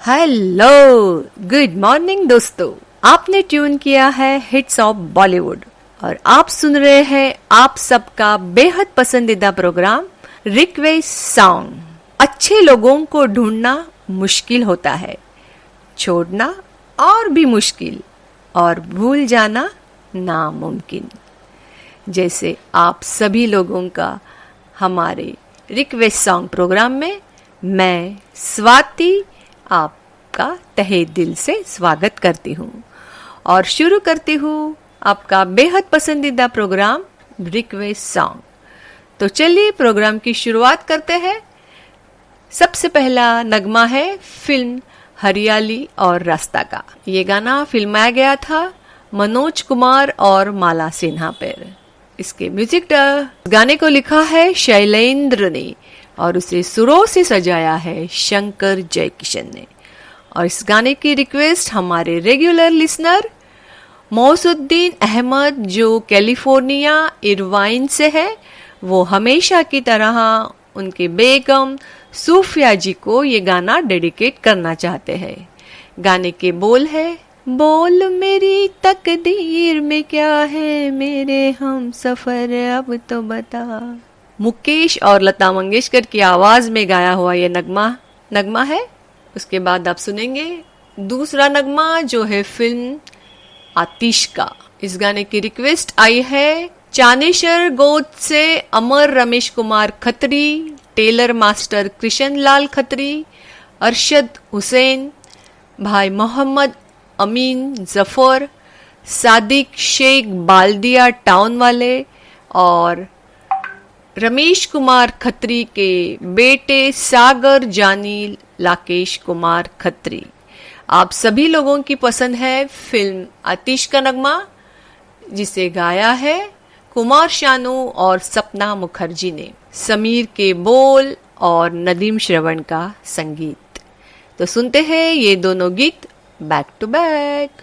Hello, good morning दोस्तों। आपने tune किया है हिट्स ऑफ बॉलीवुड और आप सुन रहे हैं आप सबका बेहद पसंदीदा प्रोग्राम रिक्वेस्ट सॉन्ग। अच्छे लोगों को ढूंढना मुश्किल होता है, छोड़ना और भी मुश्किल और भूल जाना नामुमकिन। जैसे आप सभी लोगों का हमारे रिक्वेस्ट सॉन्ग प्रोग्राम में मैं स्वाति आपका तहे दिल से स्वागत करती हूँ और शुरू करती हूँ आपका बेहद पसंदीदा प्रोग्राम रिक्वेस्ट सॉन्ग। तो चलिए प्रोग्राम की शुरुआत करते हैं। सबसे पहला नगमा है फिल्म हरियाली और रास्ता का। ये गाना फिल्माया गया था मनोज कुमार और माला सिन्हा पर। इसके म्यूजिक गाने को लिखा है शैलेंद्र ने और उसे सुरों से सजाया है शंकर जयकिशन ने। और इस गाने की रिक्वेस्ट हमारे रेगुलर लिसनर मौसुद्दीन अहमद जो कैलिफोर्निया इरवाइन से है, वो हमेशा की तरह उनके बेगम सूफिया जी को ये गाना डेडिकेट करना चाहते हैं। गाने के बोल है, बोल मेरी तकदीर में क्या है मेरे हम सफर अब तो बता। मुकेश और लता मंगेशकर की आवाज में गाया हुआ ये नगमा है। उसके बाद आप सुनेंगे दूसरा नगमा जो है फिल्म आतिश का। इस गाने की रिक्वेस्ट आई है चानेश्वर गोद से अमर रमेश कुमार खत्री, टेलर मास्टर कृष्ण लाल खत्री, अरशद हुसैन, भाई मोहम्मद अमीन जफर, सादिक शेख बाल्दिया टाउन वाले और रमेश कुमार खत्री के बेटे सागर जानी लाकेश कुमार खत्री। आप सभी लोगों की पसंद है फिल्म आतिश का नगमा, जिसे गाया है कुमार शानू और सपना मुखर्जी ने। समीर के बोल और नदीम श्रवण का संगीत। तो सुनते हैं ये दोनों गीत बैक टू बैक।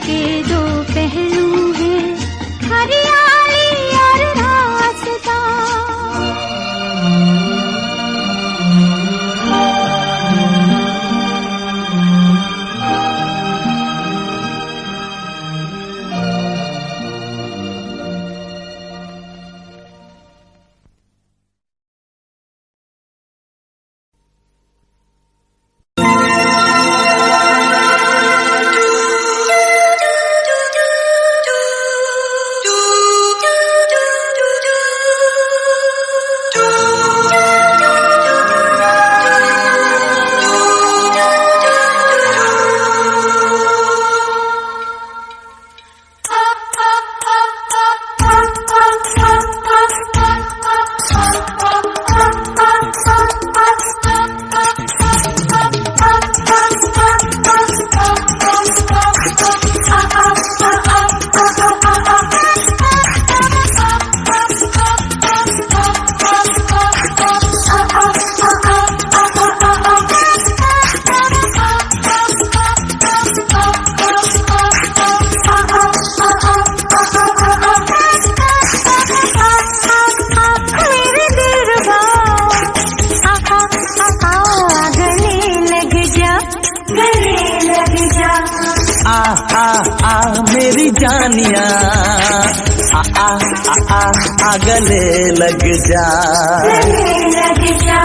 के दो पहलू हैं, हरियाली और रास्ता। मेरी जानिया गले लग जा, गले लग जा।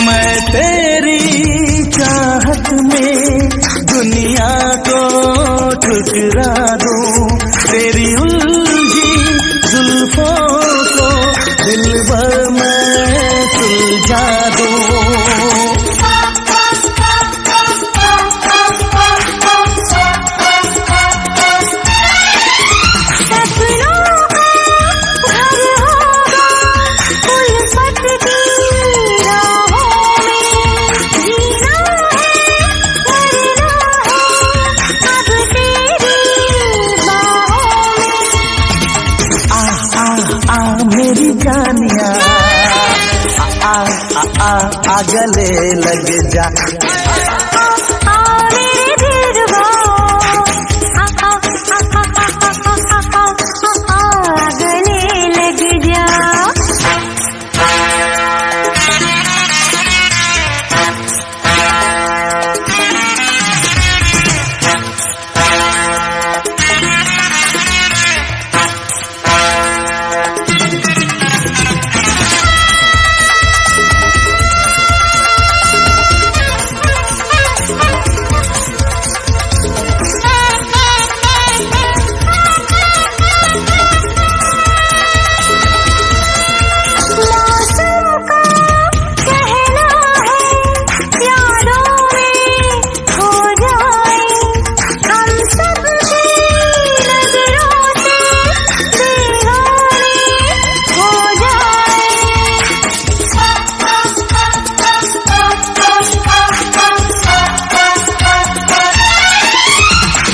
मैं तेरी चाहत में दुनिया को ठुकरा दूं, तेरी उलझी जुल्फों को दिल भर मैं सुलझा दूं। मेरी जानिया गले लग जा, गले लग जा।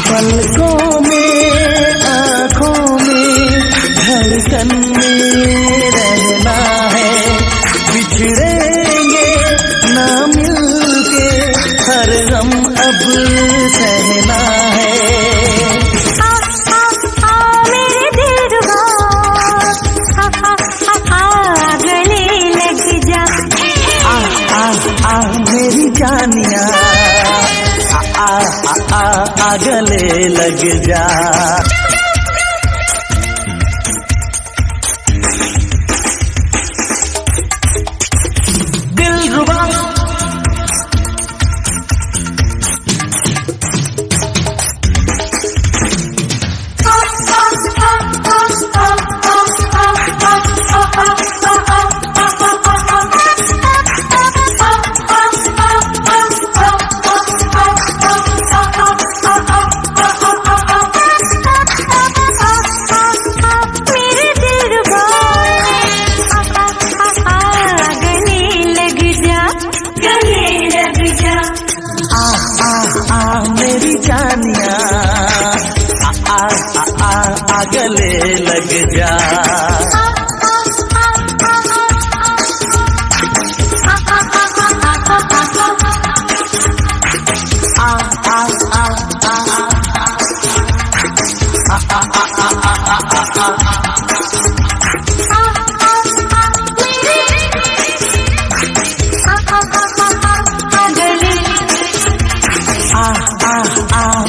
पलकों में आँखों में धड़कन में रहना है, बिछड़ेंगे ना मिलके हर गम अब सहना है। मेरे दिलरुबा गले लग जा, मेरी जानिया गले लग जा। दिलरुबा गले लग जा।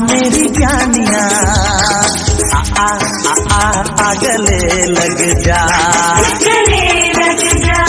मेरी जानिया गले लग जा। गले लग जा।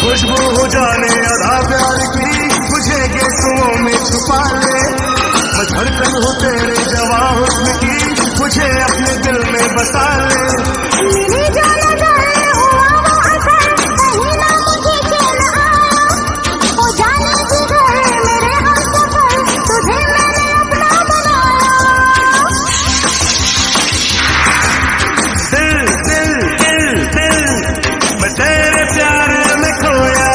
खुशबू हो जाने आधा प्यार की, मुझे गेसुओं में छुपा ले। मैं धड़कन हूँ तेरे जवां हुस्न की, मुझे अपने दिल में बसा ले। मेरी जान जाए हुआ वो असर, कहीं ना मुझे चैन आया। ओ जाने जिधर मेरे हमसफर, तुझे मैंने अपना बनाया। दिल दिल दिल दिल मैं तेरे प्यार में खोया,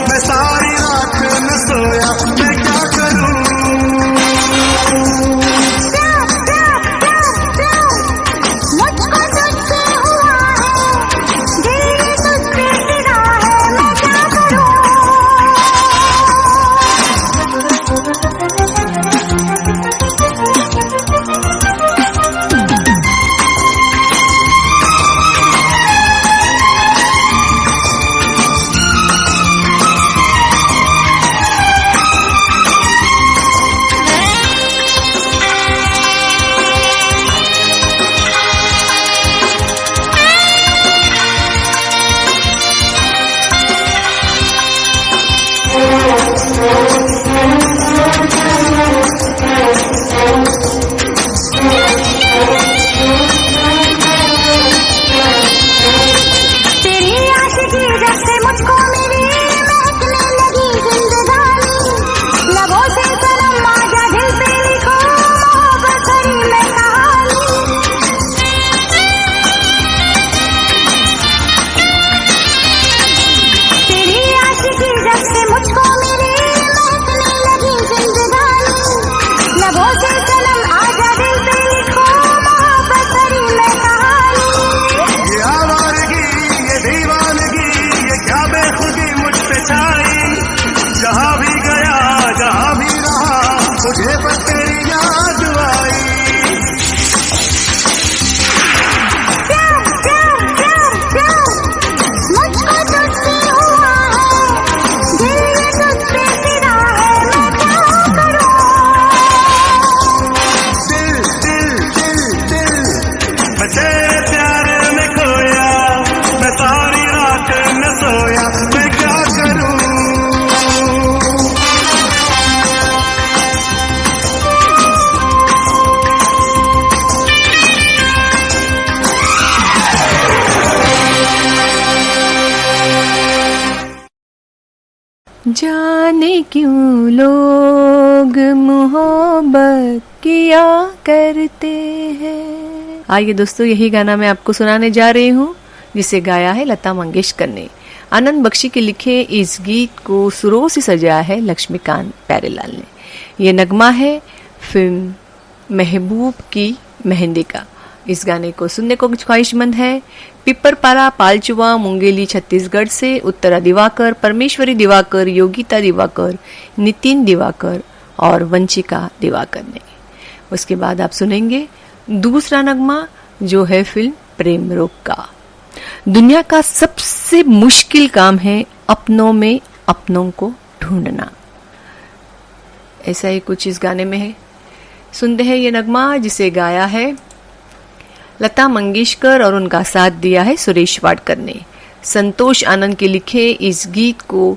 मैं सारी रात न सोया, मैं क्या करूं। प्यार प्यार प्यार प्यार मुझको तुझसे हुआ जाने क्यों लोग मोहब्बत किया करते हैं। आइए दोस्तों, यही गाना मैं आपको सुनाने जा रही हूँ, जिसे गाया है लता मंगेशकर ने। आनंद बख्शी के लिखे इस गीत को सुरों से सजाया है लक्ष्मीकांत प्यारेलाल ने। ये नगमा है फिल्म महबूब की मेहंदी का। इस गाने को सुनने को ख्वाहिशमंद है पिपरपारा पालचुआ मुंगेली छत्तीसगढ़ से उत्तरा दिवाकर, परमेश्वरी दिवाकर, योगिता दिवाकर, नितिन दिवाकर और वंशिका दिवाकर ने। उसके बाद आप सुनेंगे दूसरा नगमा, जो है फिल्म प्रेम रोग का। दुनिया का सबसे मुश्किल काम है अपनों में अपनों को ढूंढना, ऐसा ही कुछ इस गाने में है। सुनते हैं ये नगमा, जिसे गाया है लता मंगेशकर और उनका साथ दिया है सुरेश वाडकर ने। संतोष आनंद के लिखे इस गीत को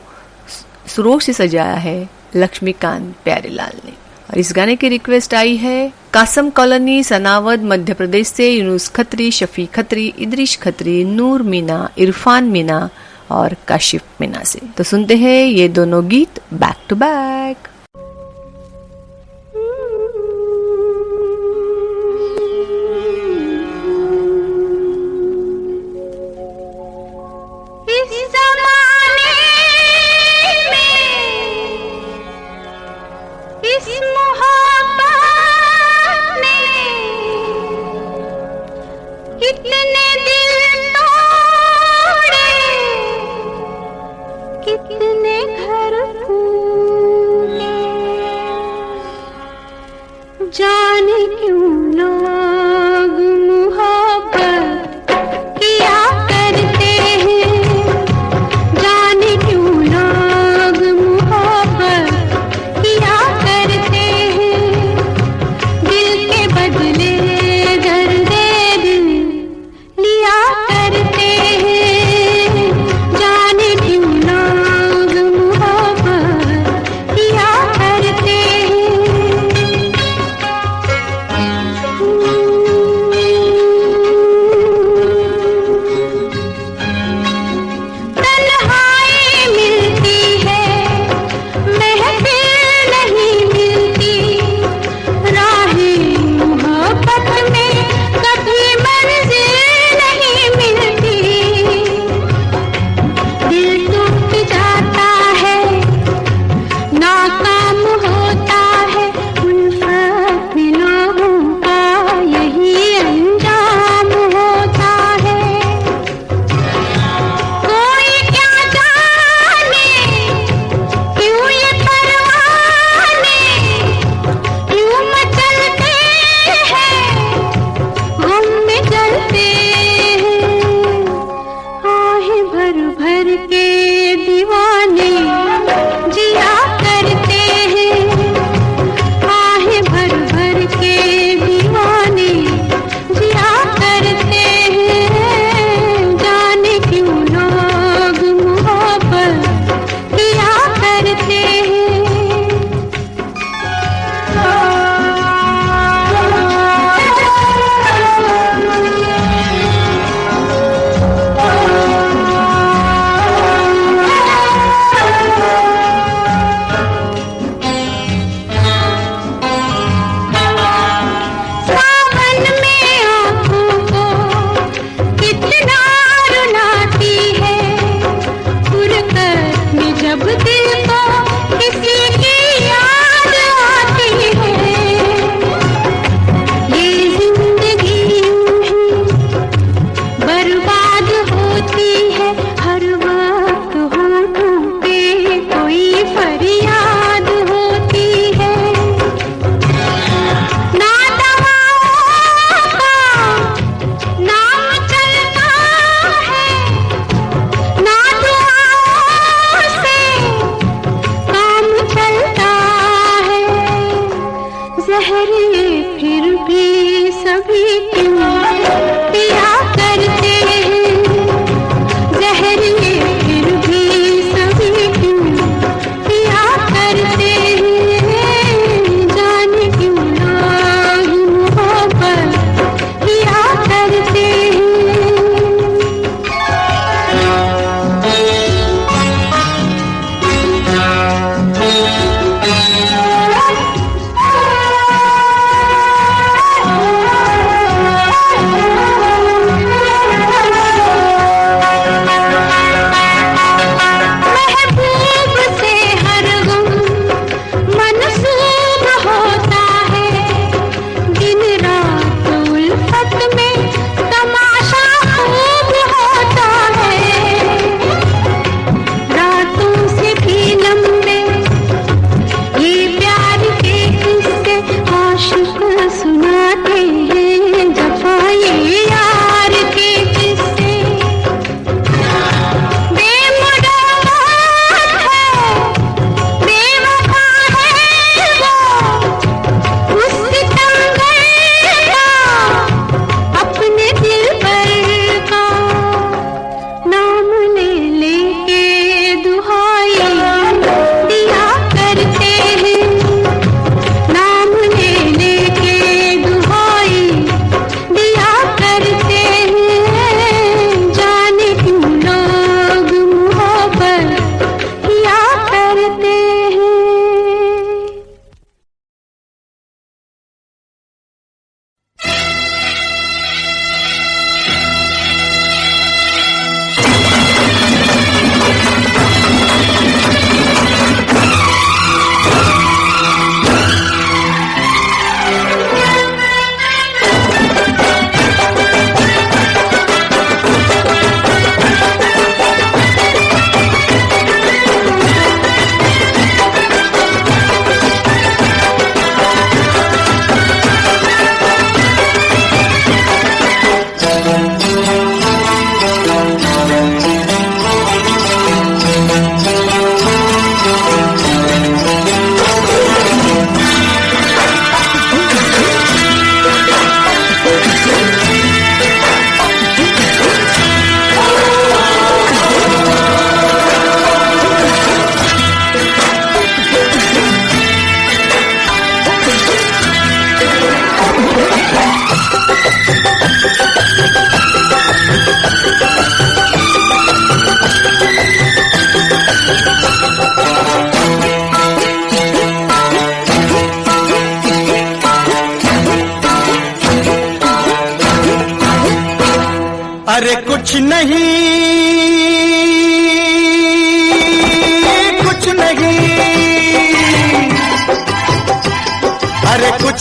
सुरों से सजाया है लक्ष्मीकांत प्यारेलाल ने। और इस गाने की रिक्वेस्ट आई है कासम कॉलोनी सनावद मध्य प्रदेश से यूनुस खत्री, शफी खत्री, इदरीश खत्री, नूर मीना, इरफान मीना और काशिफ मीना से। तो सुनते हैं ये दोनों गीत बैक टू बैक।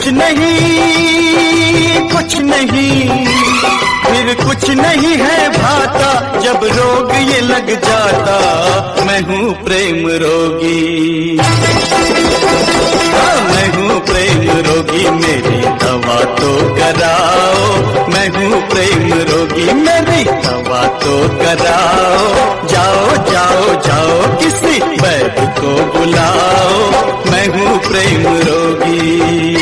कुछ नहीं, कुछ नहीं, फिर कुछ नहीं है भाता, जब रोग ये लग जाता, मैं हूँ प्रेम रोगी। मैं हूँ प्रेम रोगी, मेरी दवा तो कराओ। मैं हूँ प्रेम रोगी, मेरी दवा तो कराओ। जाओ जाओ जाओ, किसी वैद्य को बुलाओ। मैं हूँ प्रेम रोगी।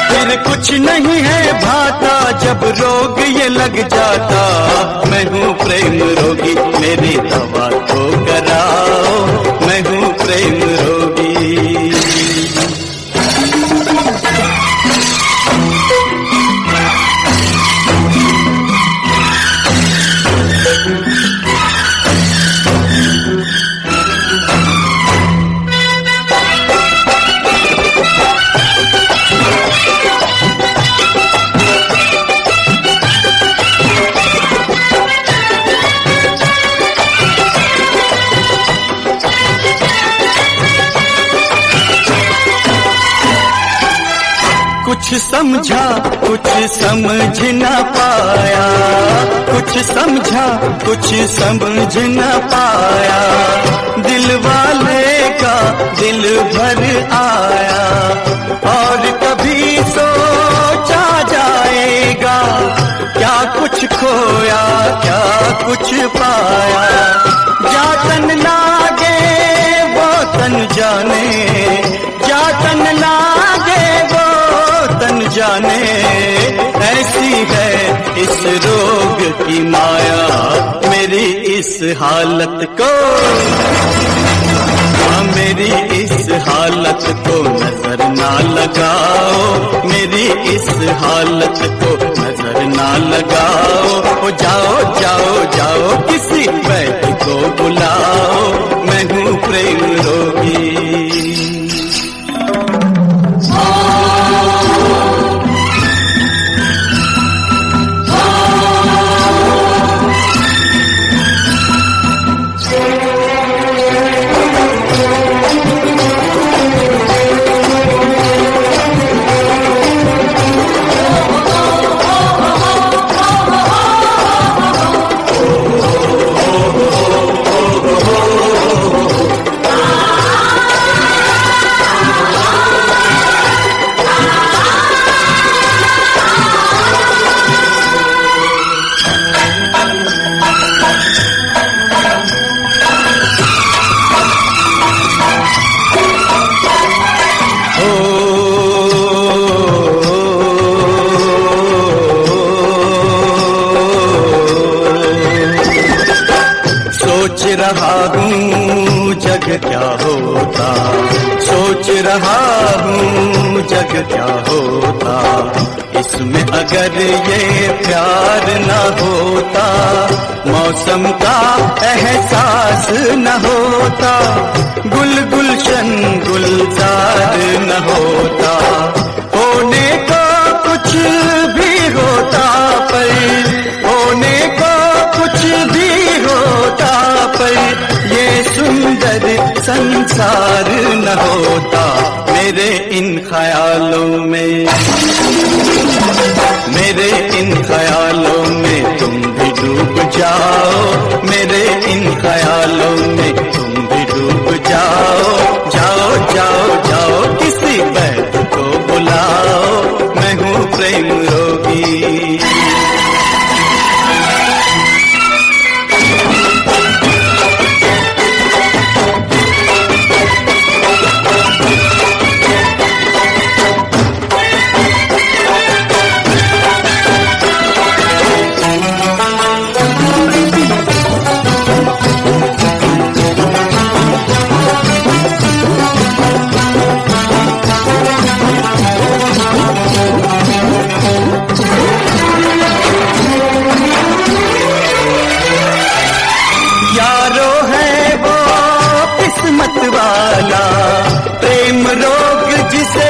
फिर कुछ नहीं है भाता, जब रोग ये लग जाता, मैं हूँ प्रेम रोगी, मेरी दवा तो कराओ। मैं हूँ प्रेम रोगी। कुछ समझा, कुछ समझ न पाया, कुछ समझा, कुछ समझ न पाया। दिल वाले का दिल भर आया, और कभी सोचा जाएगा, क्या कुछ खोया, क्या कुछ पाया। जा तन लागे वो तन जाने, जा तन लागे वो तन जाने। ऐसी है इस रोग की माया, मेरी इस हालत को, मेरी इस हालत को नजर ना लगाओ। मेरी इस हालत को नजर ना लगाओ। जाओ जाओ जाओ, किसी वैद्य को बुलाओ। मैं हूँ प्रेम रोगी। सोच रहा हूँ जग क्या होता, सोच रहा हूँ जग क्या होता। इसमें अगर ये प्यार न होता, मौसम का एहसास न होता, गुल गुलशन गुलजार न होता। होने को कुछ भी होता, पर होने को कुछ भी होता, पर ये सुंदर संसार न होता। मेरे इन ख्यालों में, मेरे इन ख्यालों में तुम भी डूब जाओ। मेरे इन ख्यालों में तुम भी डूब जाओ। जाओ जाओ जाओ, किसी वैद्य को बुलाओ। मैं हूँ प्रेम रोगी। वाला प्रेम रोग जिसे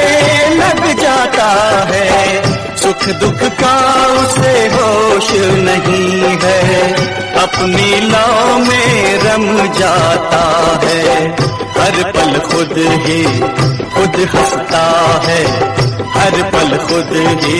लग जाता है, सुख दुख का उसे होश नहीं है, अपनी लौ में रम जाता है। हर पल खुद ही खुद हंसता है, हर पल खुद ही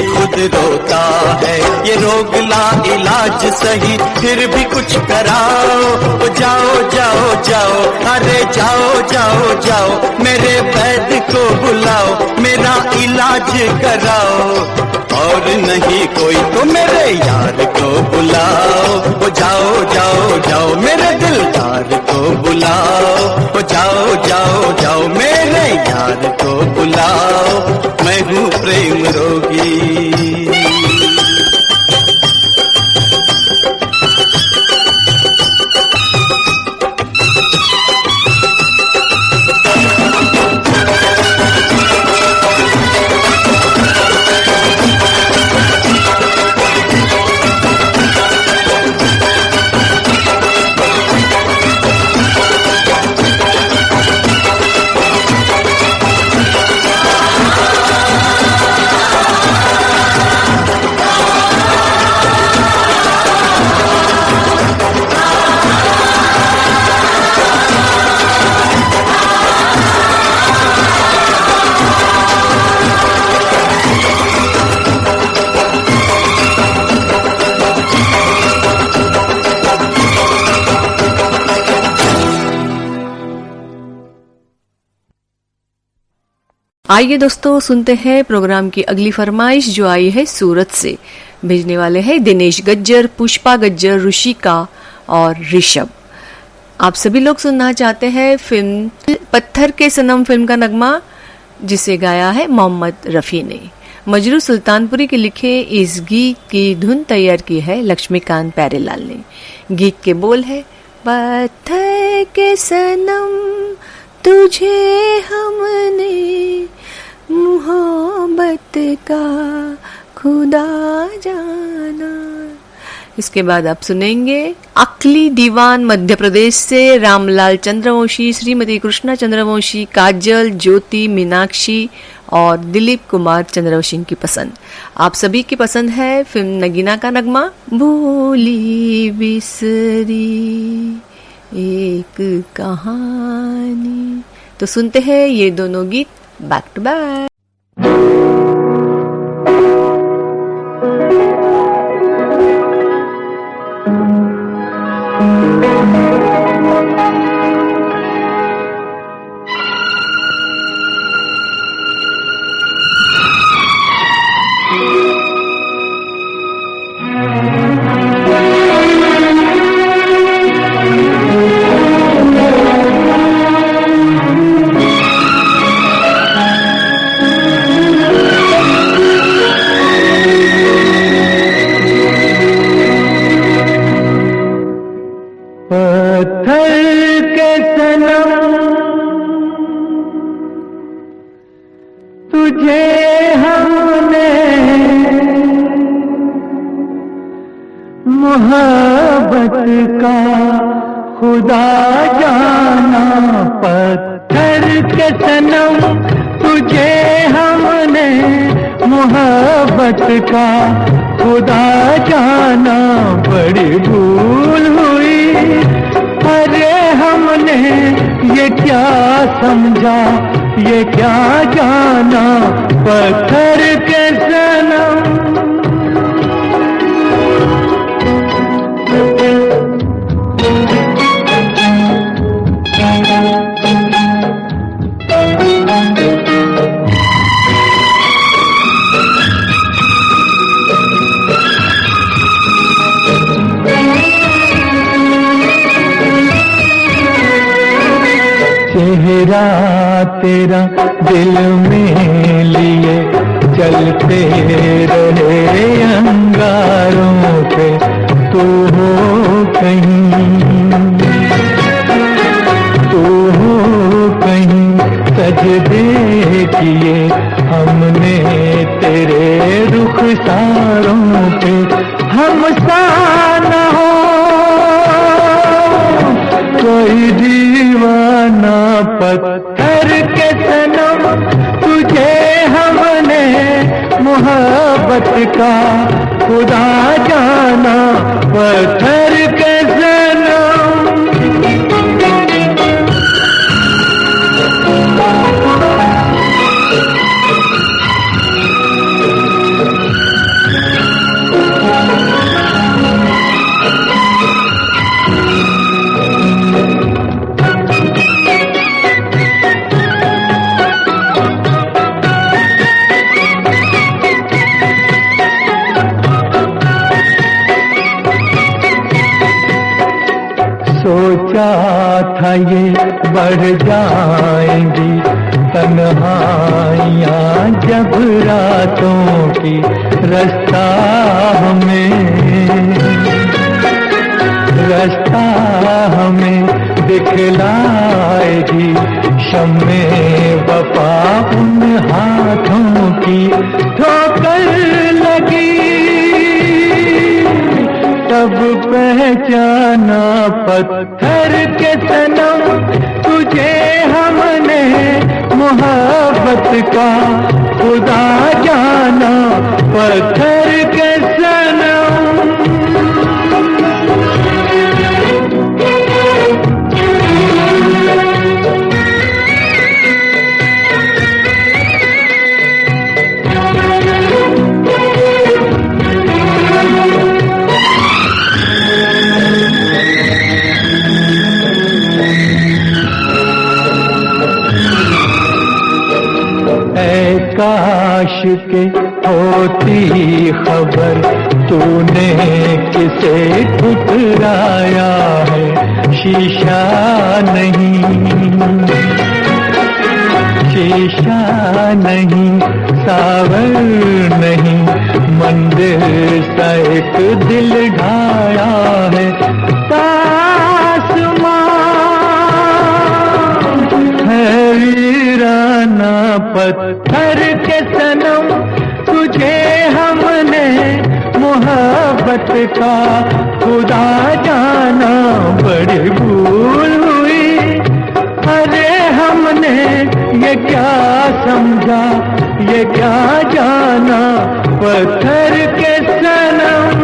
खुद रोता है। ये रोग ला इलाज सही फिर भी कुछ कराओ, ओ जाओ जाओ जाओ, अरे जाओ जाओ जाओ, मेरे वैद्य को बुलाओ, मेरा इलाज कराओ। और नहीं कोई तो मेरे यार को बुलाओ, ओ जाओ जाओ जाओ, मेरे दिलदार को बुलाओ, ओ जाओ जाओ जाओ, मेरे यार को बुलाओ, मैं हूँ प्रेम रोगी। आइए दोस्तों सुनते हैं प्रोग्राम की अगली फरमाइश जो आई है सूरत से। भेजने वाले हैं दिनेश गज्जर, पुष्पा गज्जर, ऋषिका और ऋषभ। आप सभी लोग सुनना चाहते हैं फिल्म पत्थर के सनम फिल्म का नगमा, जिसे गाया है मोहम्मद रफ़ी ने। मजरू सुल्तानपुरी के लिखे इस गीत की धुन तैयार की है लक्ष्मीकांत प्यारेलाल ने। गीत के बोल है, पत्थर के सनम तुझे हमने मोहब्बत का खुदा जाना। इसके बाद आप सुनेंगे अकली दीवान मध्य प्रदेश से रामलाल चंद्रवंशी, श्रीमती कृष्णा चंद्रवंशी, काजल, ज्योति, मीनाक्षी और दिलीप कुमार चंद्रवंशी की पसंद। आप सभी की पसंद है फिल्म नगीना का नगमा, भूली बिसरी एक कहानी। तो सुनते हैं ये दोनों गीत बैक टू बैक। तेरा दिल में लिए चलते रहे अंगारों पे, तू हो कहीं सजदे किए हमने तेरे रुखसारों पे। हम सा न हो कोई दीवाना, पत्थर के सनम तुझे हमने मोहब्बत का खुदा जाना, पत्थर के सनम। सोचा था ये बढ़ जाएंगी तन्हाइयाँ जब रातों की रास्ता हमें दिखलाएगी शम्मे वफा उन हाथों की ठोकर लगी तब पहचाना पत्थर के सनम तुझे हमने मोहब्बत का खुदा जाना पत्थर के सनम। काश के होती खबर तूने किसे ठुकराया है शीशा नहीं सावर नहीं मंदिर सा एक दिल ढाया है वीराना पत्थर के सनम तुझे हमने मोहब्बत का खुदा जाना बड़ी भूल हुई। अरे हमने ये क्या समझा ये क्या जाना पत्थर के सनम।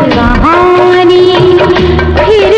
कहानी फिर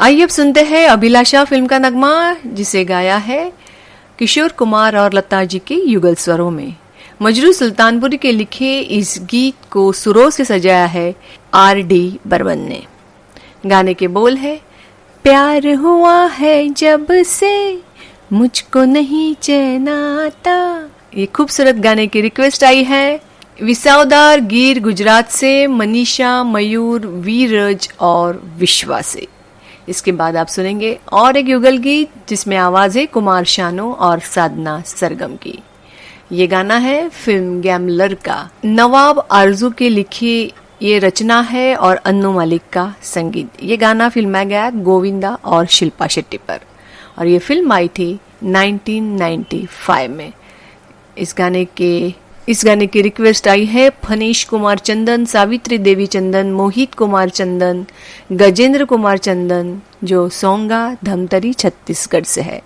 आइए अब सुनते हैं अभिलाषा फिल्म का नगमा, जिसे गाया है किशोर कुमार और लता जी के युगल स्वरों में। मजरू सुल्तानपुरी के लिखे इस गीत को सुरों से सजाया है R.D. बर्मन ने। गाने के बोल है, प्यार हुआ है जब से मुझको नहीं चैन आता। ये खूबसूरत गाने की रिक्वेस्ट आई है विसावदार गिर गुजरात से मनीषा, मयूर, वीरज और विश्वा से। इसके बाद आप सुनेंगे और एक युगल गीत जिसमें आवाजें कुमार शानू और साधना सरगम की। ये गाना है फिल्म गैमलर का। नवाब आरजू के लिखी ये रचना है और अन्नू मलिक का संगीत। ये गाना फिल्माया गया गोविंदा और शिल्पा शेट्टी पर और ये फिल्म आई थी 1995 में। इस गाने की रिक्वेस्ट आई है फनीश कुमार चंदन, सावित्री देवी चंदन, मोहित कुमार चंदन, गजेंद्र कुमार चंदन, जो सोंगा धमतरी छत्तीसगढ़ से है।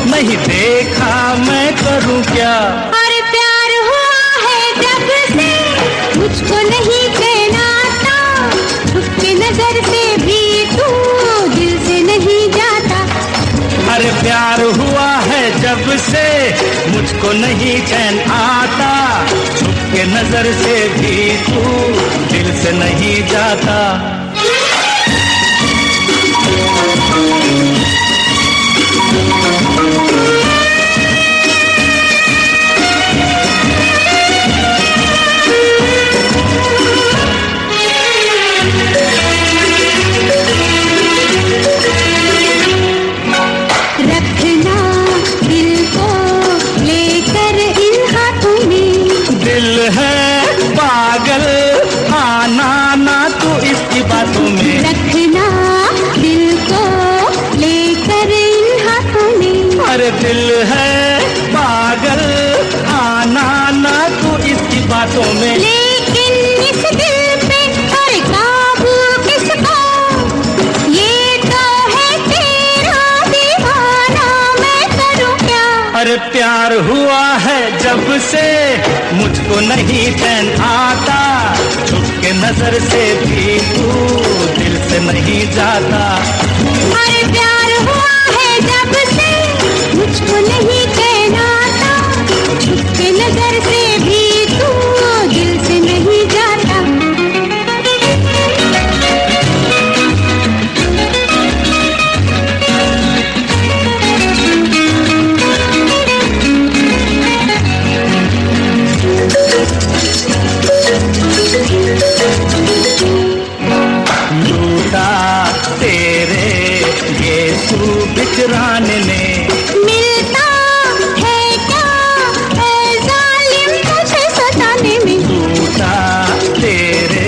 नहीं देखा मैं करूं क्या। अरे प्यार हुआ है जब से मुझको नहीं चैन आता, उसकी नजर से भी तू दिल से नहीं जाता। अरे प्यार हुआ है जब से मुझको नहीं चैन आता, छुप के नजर से भी तू दिल से नहीं जाता। रखना दिल को लेकर इन हाथों में, दिल है पागल आना ना तू इसकी बातों में। रखना दिल को लेकर इन हाथों में, अरे दिल है पागल आना ना तू इसकी बातों में। लेकिन इस दिल पे और काबू किसको, ये तो है तेरा दीवाना, मैं करूं क्या। अरे प्यार हुआ है जब से मुझको नहीं चैन आता, छुप के नजर से भी तू दिल से नहीं जाता। अरे प्यार हुआ है जब से मुझको नहीं चैन आता, छुप के नजर से भी तू दिल से नहीं जाता। लूटा हिजरान ने। मिलता है क्या ऐ जालिम मुझे सताने में, टूटा तेरे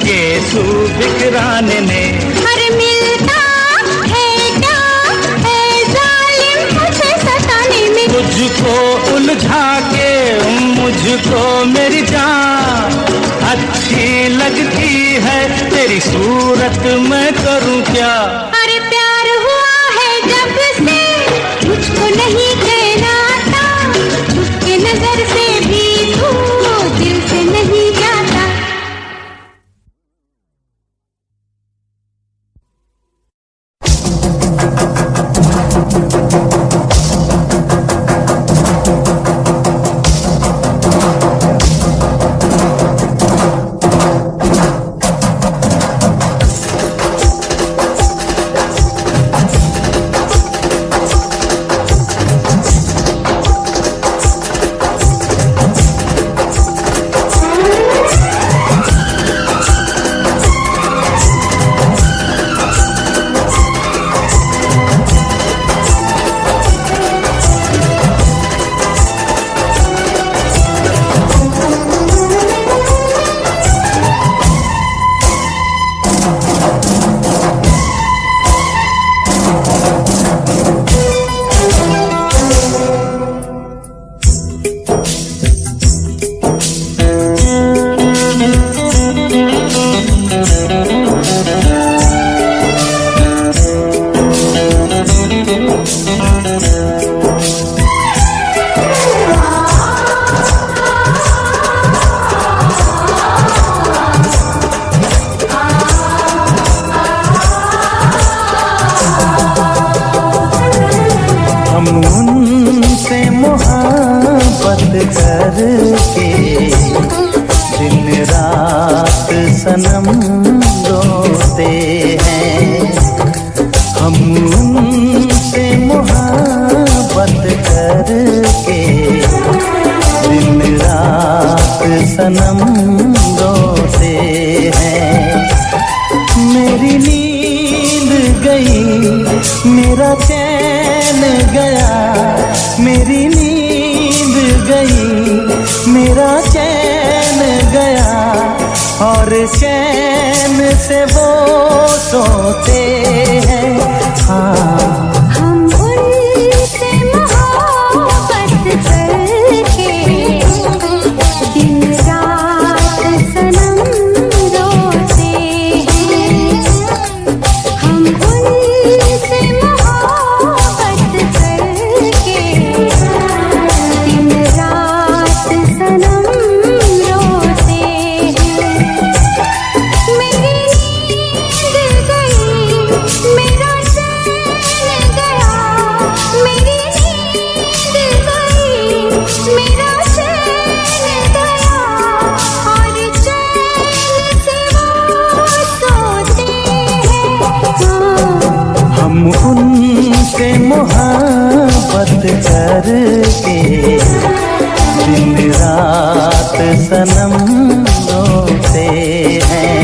यीशु बिकरान ने। अरे मिलता है क्या ऐ जालिम मुझे सताने में, मुझको उलझा के मुझको मेरी जान अच्छी लगती है तेरी सूरत, मैं करूं क्या। अरे प्यार हुआ है जब से मुझको नहीं कहलाता, उसके नजर से भी तू दिल से नहीं जाता। सनम रोते हैं, हम उनसे मोहब्बत करके दिन रात सनम रोते हैं। मेरी नींद गई, मेरा चैन गया, मेरी नींद गई, मेरा चैन गया, और चैन से वो सोते हैं। हाँ, हम उनसे मोहब्बत करके दिन रात सनम रोते हैं। हम उनसे मोहब्बत करके दिन रात सनम रोते हैं। मेरी नींद गई, मेरा चैन गया, मेरी नींद गई, मेरा चैन गया, और चैन से वो सोते हैं। हम उनसे मोहब्बत करके दिन रात सनम रोते हैं।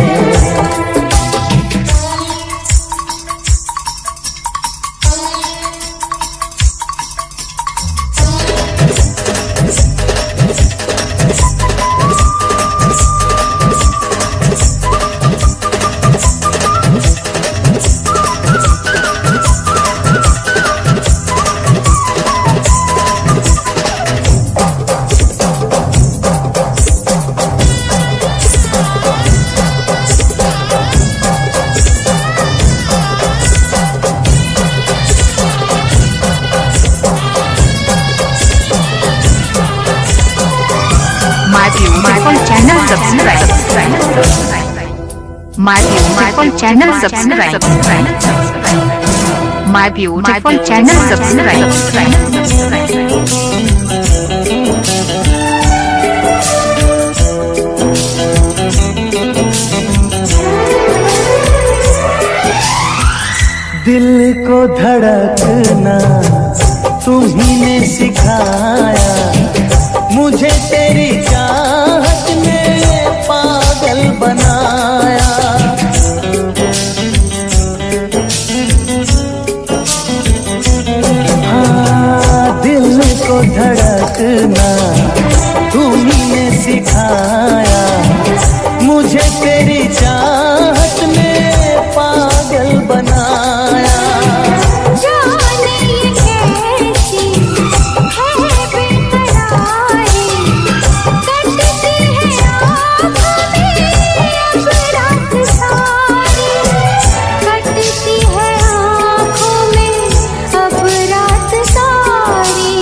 My beautiful channel subscribe. My beautiful channel subscribe. My beautiful channel subscribe. दिल को धड़कना तुम्ही ने सिखाया, मुझे तेरी चाहत ने पागल बनाया। मुझे तेरी चाहत ने पागल बनाया। जाने ये कैसी है बेकरारी, कटती है आँखों में अब रात सारी, कटती है आँखों में अब रात सारी।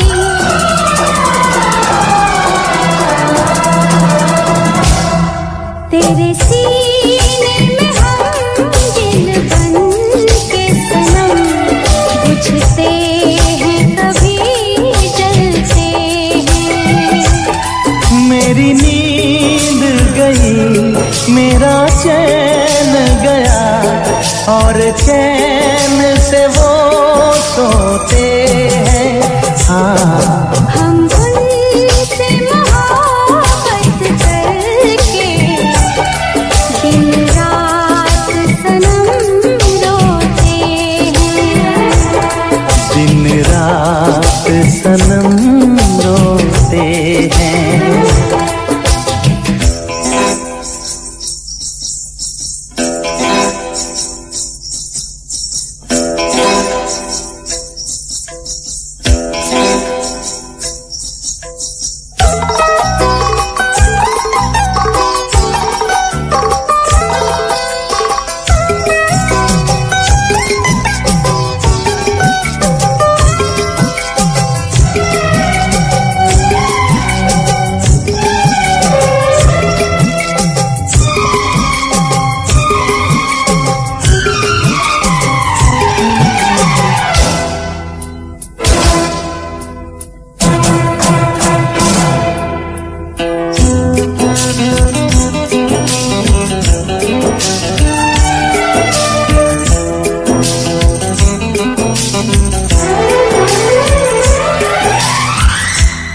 तेरे सीने में हम दिल बन के सनम, बुझते हैं कभी जलते हैं। मेरी नींद गई, मेरा चैन गया, और चैन से वो सोते हैं। हाँ, हम उनसे मोहब्बत करके दिन रात सनम रोते हैं। दिन रात सनम रोते हैं।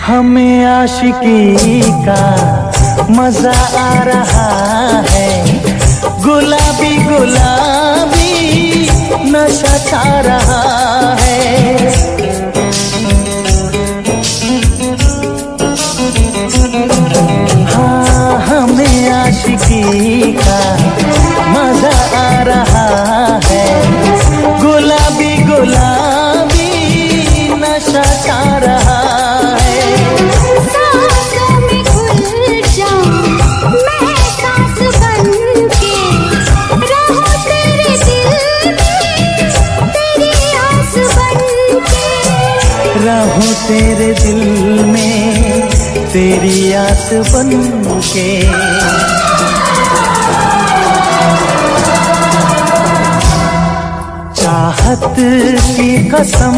हमें आशिकी का मजा आ रहा है, गुलाबी गुलाबी नशा छा रहा है। हाँ, हमें आशिकी का मजा आ रहा है, गुलाबी गुलाबी नशा छा रहा है। सांसों में घुल जाऊं मैं सांस बनके, रहूं तेरे दिल में तेरी आस बनके। रहूं तेरे दिल में तेरी आस बनके। चाहत की कसम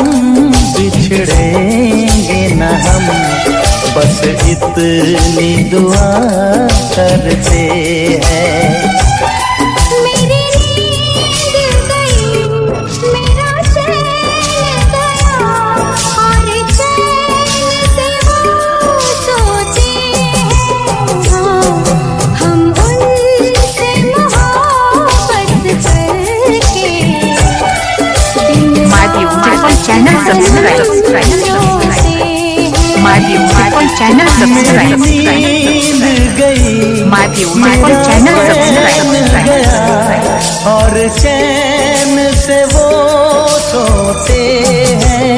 बिछड़ेंगे न हम, बस इतनी दुआ करते हैं। मेरी नींद गई, मेरा चैन गया, और चैन से वो सोते हैं। हाँ, हम उनसे मोहब्बत करके My beautiful channel subscribe. My beautiful channel subscribe. नींद गई, My beautiful channel subscribe. और चैन से वो सोते हैं।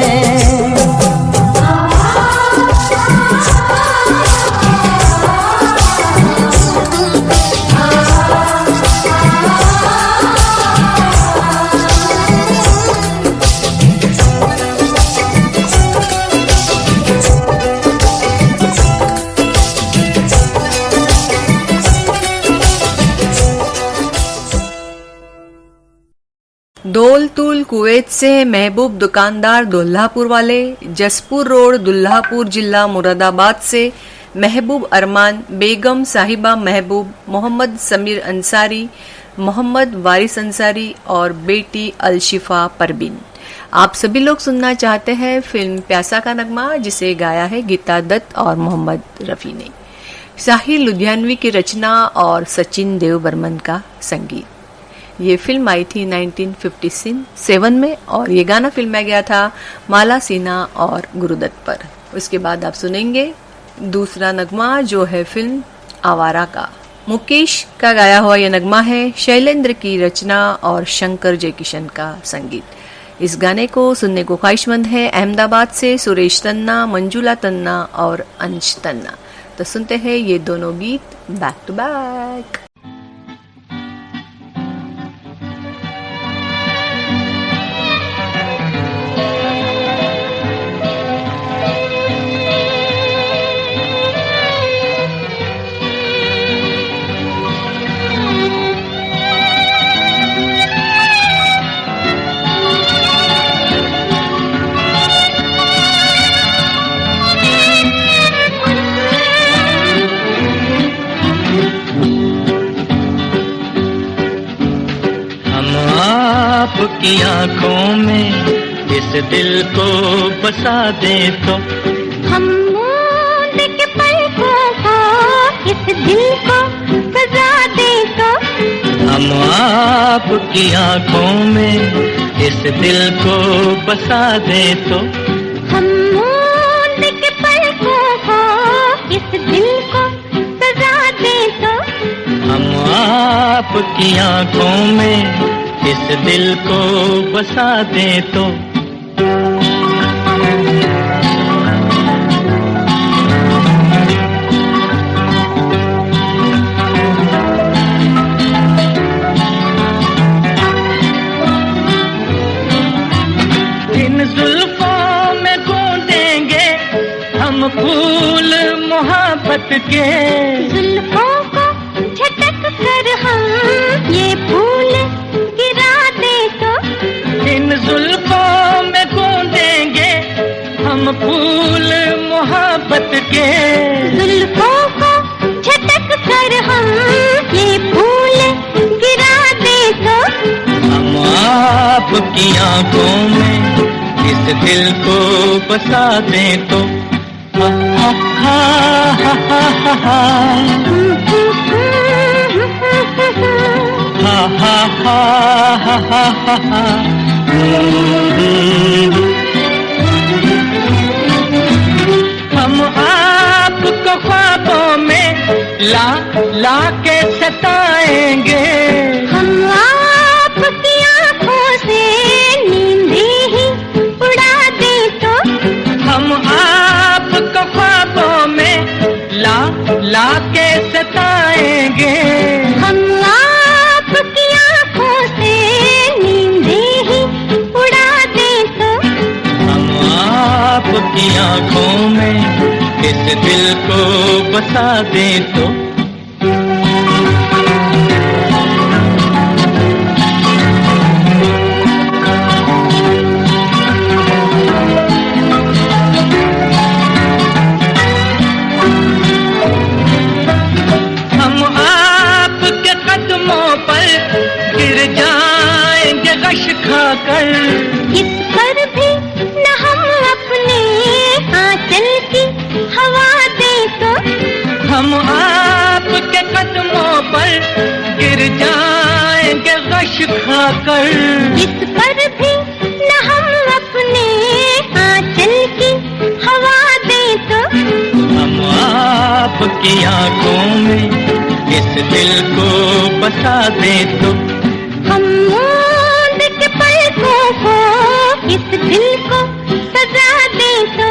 दौल तुल कुवैत से महबूब दुकानदार दुल्हापुर वाले, जसपुर रोड दुल्हापुर जिला मुरादाबाद से महबूब अरमान, बेगम साहिबा महबूब, मोहम्मद समीर अंसारी, मोहम्मद वारिस अंसारी और बेटी अलशिफा परवीन। आप सभी लोग सुनना चाहते हैं फिल्म प्यासा का नगमा, जिसे गाया है गीता दत्त और मोहम्मद रफ़ी ने। साहिर लुधियानवी की रचना और सचिन देव बर्मन का संगीत। ये फिल्म आई थी 1957 में और ये गाना फिल्माया गया था माला सिन्हा और गुरुदत्त पर। उसके बाद आप सुनेंगे दूसरा नगमा जो है फिल्म आवारा का। मुकेश का गाया हुआ यह नगमा है, शैलेंद्र की रचना और शंकर जयकिशन का संगीत। इस गाने को सुनने को ख्वाहिशमंद है अहमदाबाद से सुरेश तन्ना, मंजुला तन्ना और अंश तन्ना। तो सुनते हैं ये दोनों गीत बैक टू बैक। आपकी आंखों में इस दिल को बसा दे तो हम मूंद के पलकों को इस दिल को सजा दे तो हम आपकी आंखों में इस दिल को बसा दे तो हम मूंद के पलकों को इस दिल को सजा दे तो हम आपकी आंखों में इस दिल को बसा दे तो इन जुल्फों में गूंदेंगे हम फूल मोहब्बत के, जुल्फों को झटक कर हम ये फूल गिरा दे तो इन जुल्फों में गूंदेंगे हम फूल मोहब्बत के, जुल्फों को झटक कर हम ये फूल गिरा दे तो हम आपकी आंखों में इस दिल को बसा दे तो हा हा हा हा हा हा हा हा हा हा हा। हम आपको ख्वाबों में ला के सताएंगे, हम आपकी आंखों से नींद ही उड़ा दे तो हम आपको ख्वाबों में ला के सताएंगे, हम आपकी आंखों से नींद ही उड़ा दे तो हम आपकी आंखों में इस दिल को बसा दे तो हम आपके कदमों पर गिर जाएंगे गश खाकर, इस पर भी न हम अपने आंचल की हवा दे तो हम आपके कदमों पर गिर जाएंगे गश खाकर, इस पर भी न हम अपने आंचल की हवा दे तो हम आपकी आंखों में इस दिल को बसा दे तो हम मूंद के पलकों को इस दिल को सजा दे तो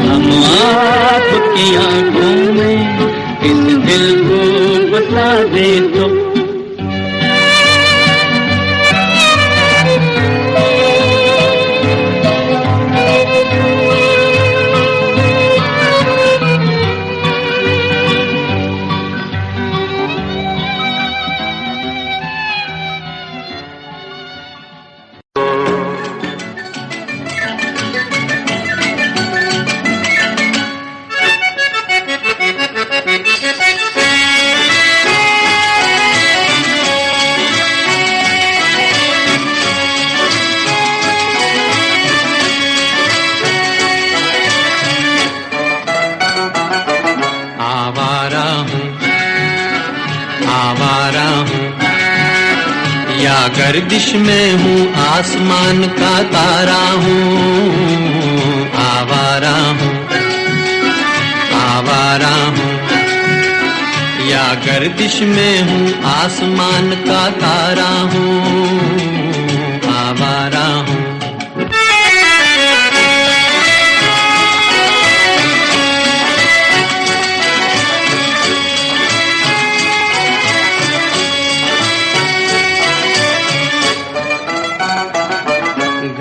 हम आपकी आंखों में इस दिल को बसा दे तो गर्दिश में हूँ आसमान का तारा हूँ, आवारा हूँ, आवारा हूँ। या गर्दिश में हूँ आसमान का तारा हूँ, आवारा हूँ।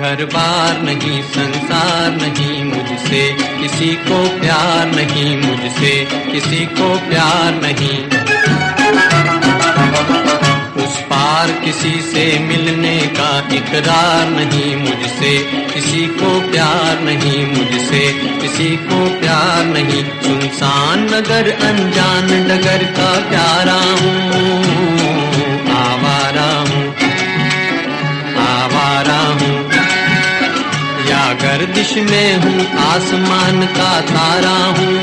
घर बार नहीं, संसार नहीं, मुझसे किसी को प्यार नहीं, मुझसे किसी को प्यार नहीं। उस पार किसी से मिलने का इकरार नहीं, मुझसे किसी को प्यार नहीं, मुझसे किसी को प्यार नहीं। सुनसान नगर अनजान डगर का प्यारा हूँ, आवारा हूँ, आवारा हूँ। या गर्दिश में हूँ आसमान का तारा हूँ,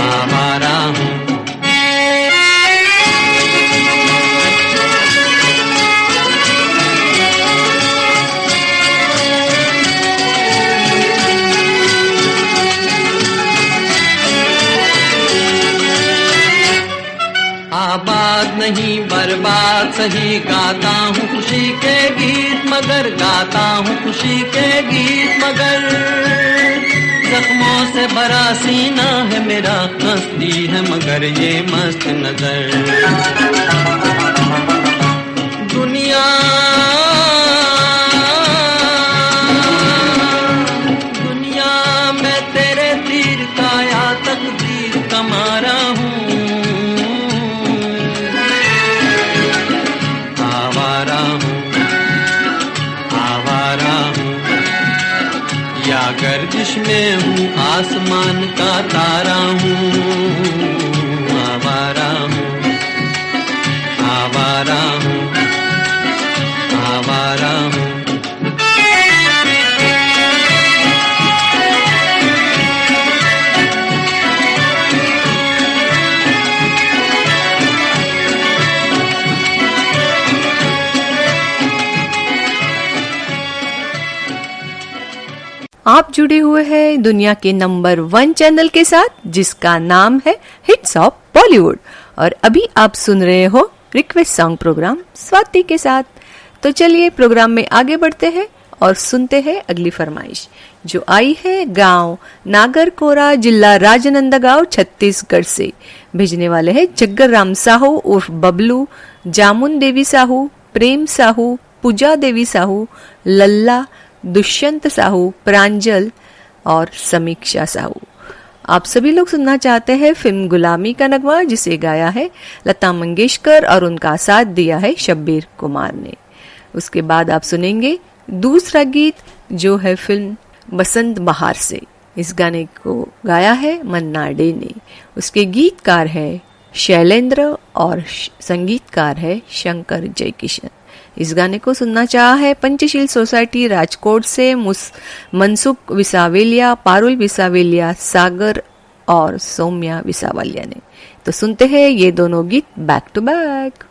आवारा हूँ। आबाद नहीं बर्बाद सही, गाता हूँ खुशी के गीत मगर, गाता हूँ खुशी के गीत मगर। जख्मों से भरा सीना है मेरा, हंसती है मगर ये मस्त नजर। दुनिया दुनिया मैं तेरे तीर का या तकदीर का मारा हूँ, गर्दिश में हूँ आसमान का तारा हूँ, आवारा हूँ, आवारा हूँ, आवारा हूँ। आप जुड़े हुए हैं दुनिया के नंबर 1 चैनल के साथ, जिसका नाम है हिट्स ऑफ बॉलीवुड। और अभी आप सुन रहे हो रिक्वेस्ट सॉन्ग प्रोग्राम स्वाति के साथ। तो चलिए प्रोग्राम में आगे बढ़ते हैं और सुनते हैं अगली फरमाइश, जो आई है गांव नागरकोरा, जिला राजनंदगांव, छत्तीसगढ़ से। भेजने वाले हैं जग्गर राम साहू उर्फ बबलू, जामुन देवी साहू, प्रेम साहू, पूजा देवी साहू, लल्ला, दुष्यंत साहू, प्रांजल और समीक्षा साहू। आप सभी लोग सुनना चाहते हैं फिल्म गुलामी का नगमा, जिसे गाया है लता मंगेशकर और उनका साथ दिया है शब्बीर कुमार ने। उसके बाद आप सुनेंगे दूसरा गीत, जो है फिल्म बसंत बहार से। इस गाने को गाया है मन्ना डे ने। उसके गीतकार है शैलेंद्र और संगीतकार है शंकर जयकिशन। इस गाने को सुनना चाहा है पंचशील सोसाइटी राजकोट से मनसुख विसावेलिया, पारुल विसावेलिया, सागर और सौम्या विसावालिया ने। तो सुनते हैं ये दोनों गीत बैक टू बैक।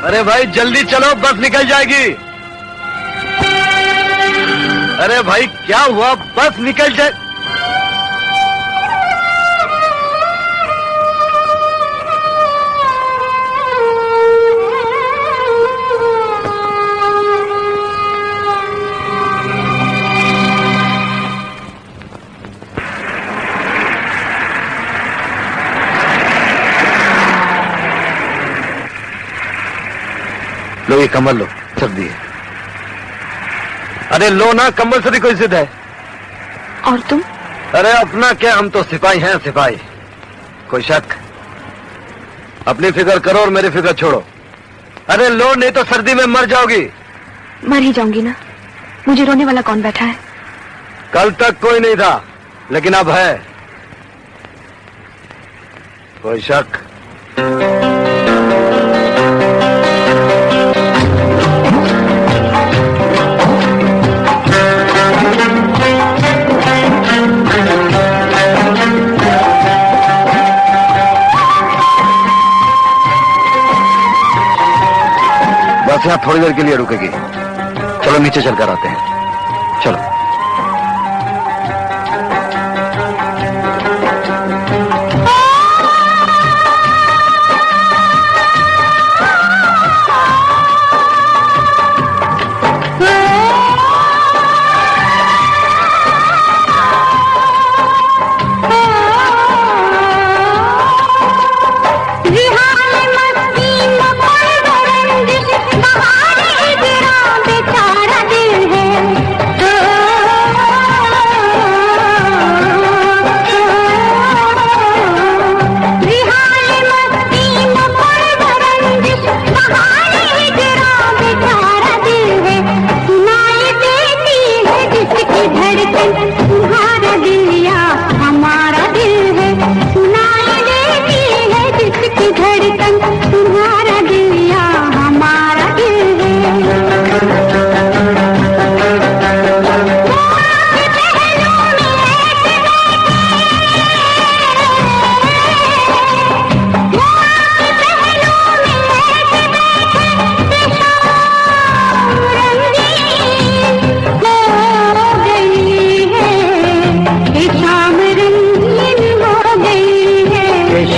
अरे भाई जल्दी चलो, बस निकल जाएगी। अरे भाई क्या हुआ, बस निकल जाए। लो ये कम्बल लो, सर्दी है। अरे लो ना, कंबल से भी कोई जिद है। और तुम? अरे अपना क्या, हम तो सिपाही हैं, सिपाही। कोई शक? अपनी फिक्र करो और मेरी फिक्र छोड़ो। अरे लो, नहीं तो सर्दी में मर जाओगी। मर ही जाऊंगी ना, मुझे रोने वाला कौन बैठा है? कल तक कोई नहीं था, लेकिन अब है। कोई शक? बस यहाँ थोड़ी देर के लिए रुकेगी। चलो नीचे चलकर आते हैं, चलो।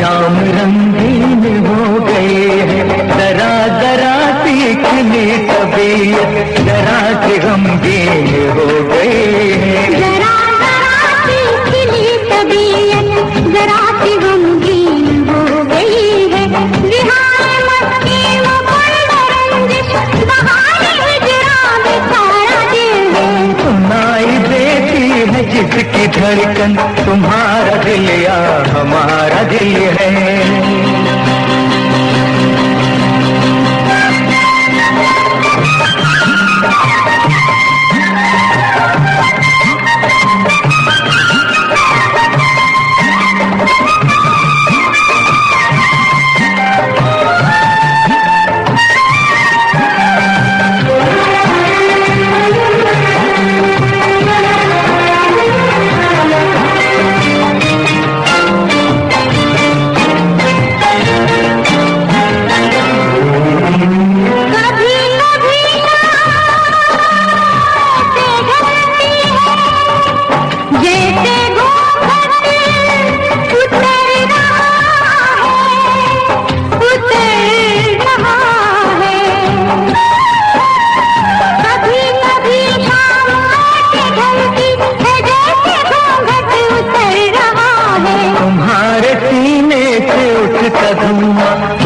शाम रंगीन हो गई है, जरा जरा सीखने तबीयत जरा से गमगीन हो गई है। जरा जरा सीखनी तबीयत जरा सी गमगीन हो गई है। रिहाई मस्ती वो रंजिश बहाने हिजरा बेचारा दिल है। सुनाई देती है जिसकी धड़कन तुम्हारा दिल या हमारा दिल है।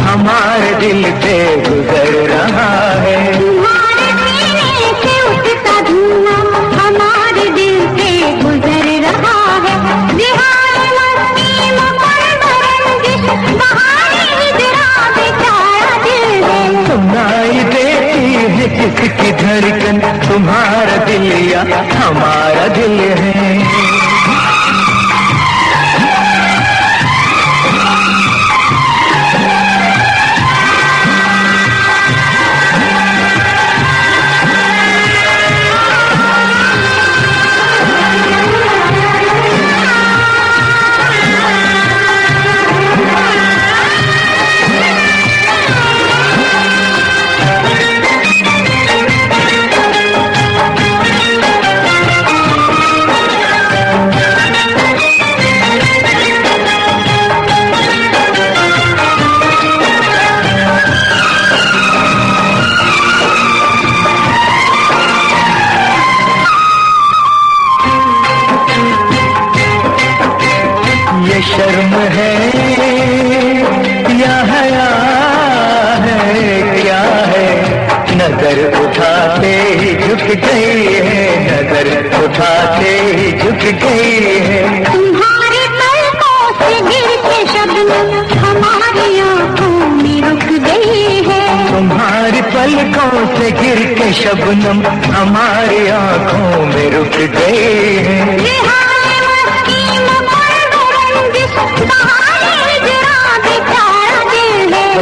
हमारे दिल से गुजर रहा है। तुम्हारे सीने से उठता धुआं हमारे दिल से गुजर रहा है। रिहाई मस्ती रंजिश बहाने हिजरा बेचारा दिल है। सुनाई देती है जिसकी धड़कन तुम्हारा दिल या हमारा दिल है। शर्म है या हया है क्या है, नजर उठाते ही झुक गई है, नजर उठाते ही झुक गई है। तुम्हारे पलकों से गिर के शबनम हमारी आंखों में रुक गई है। तुम्हारी पलकों से गिर के शबनम हमारी आंखों में रुक गई है।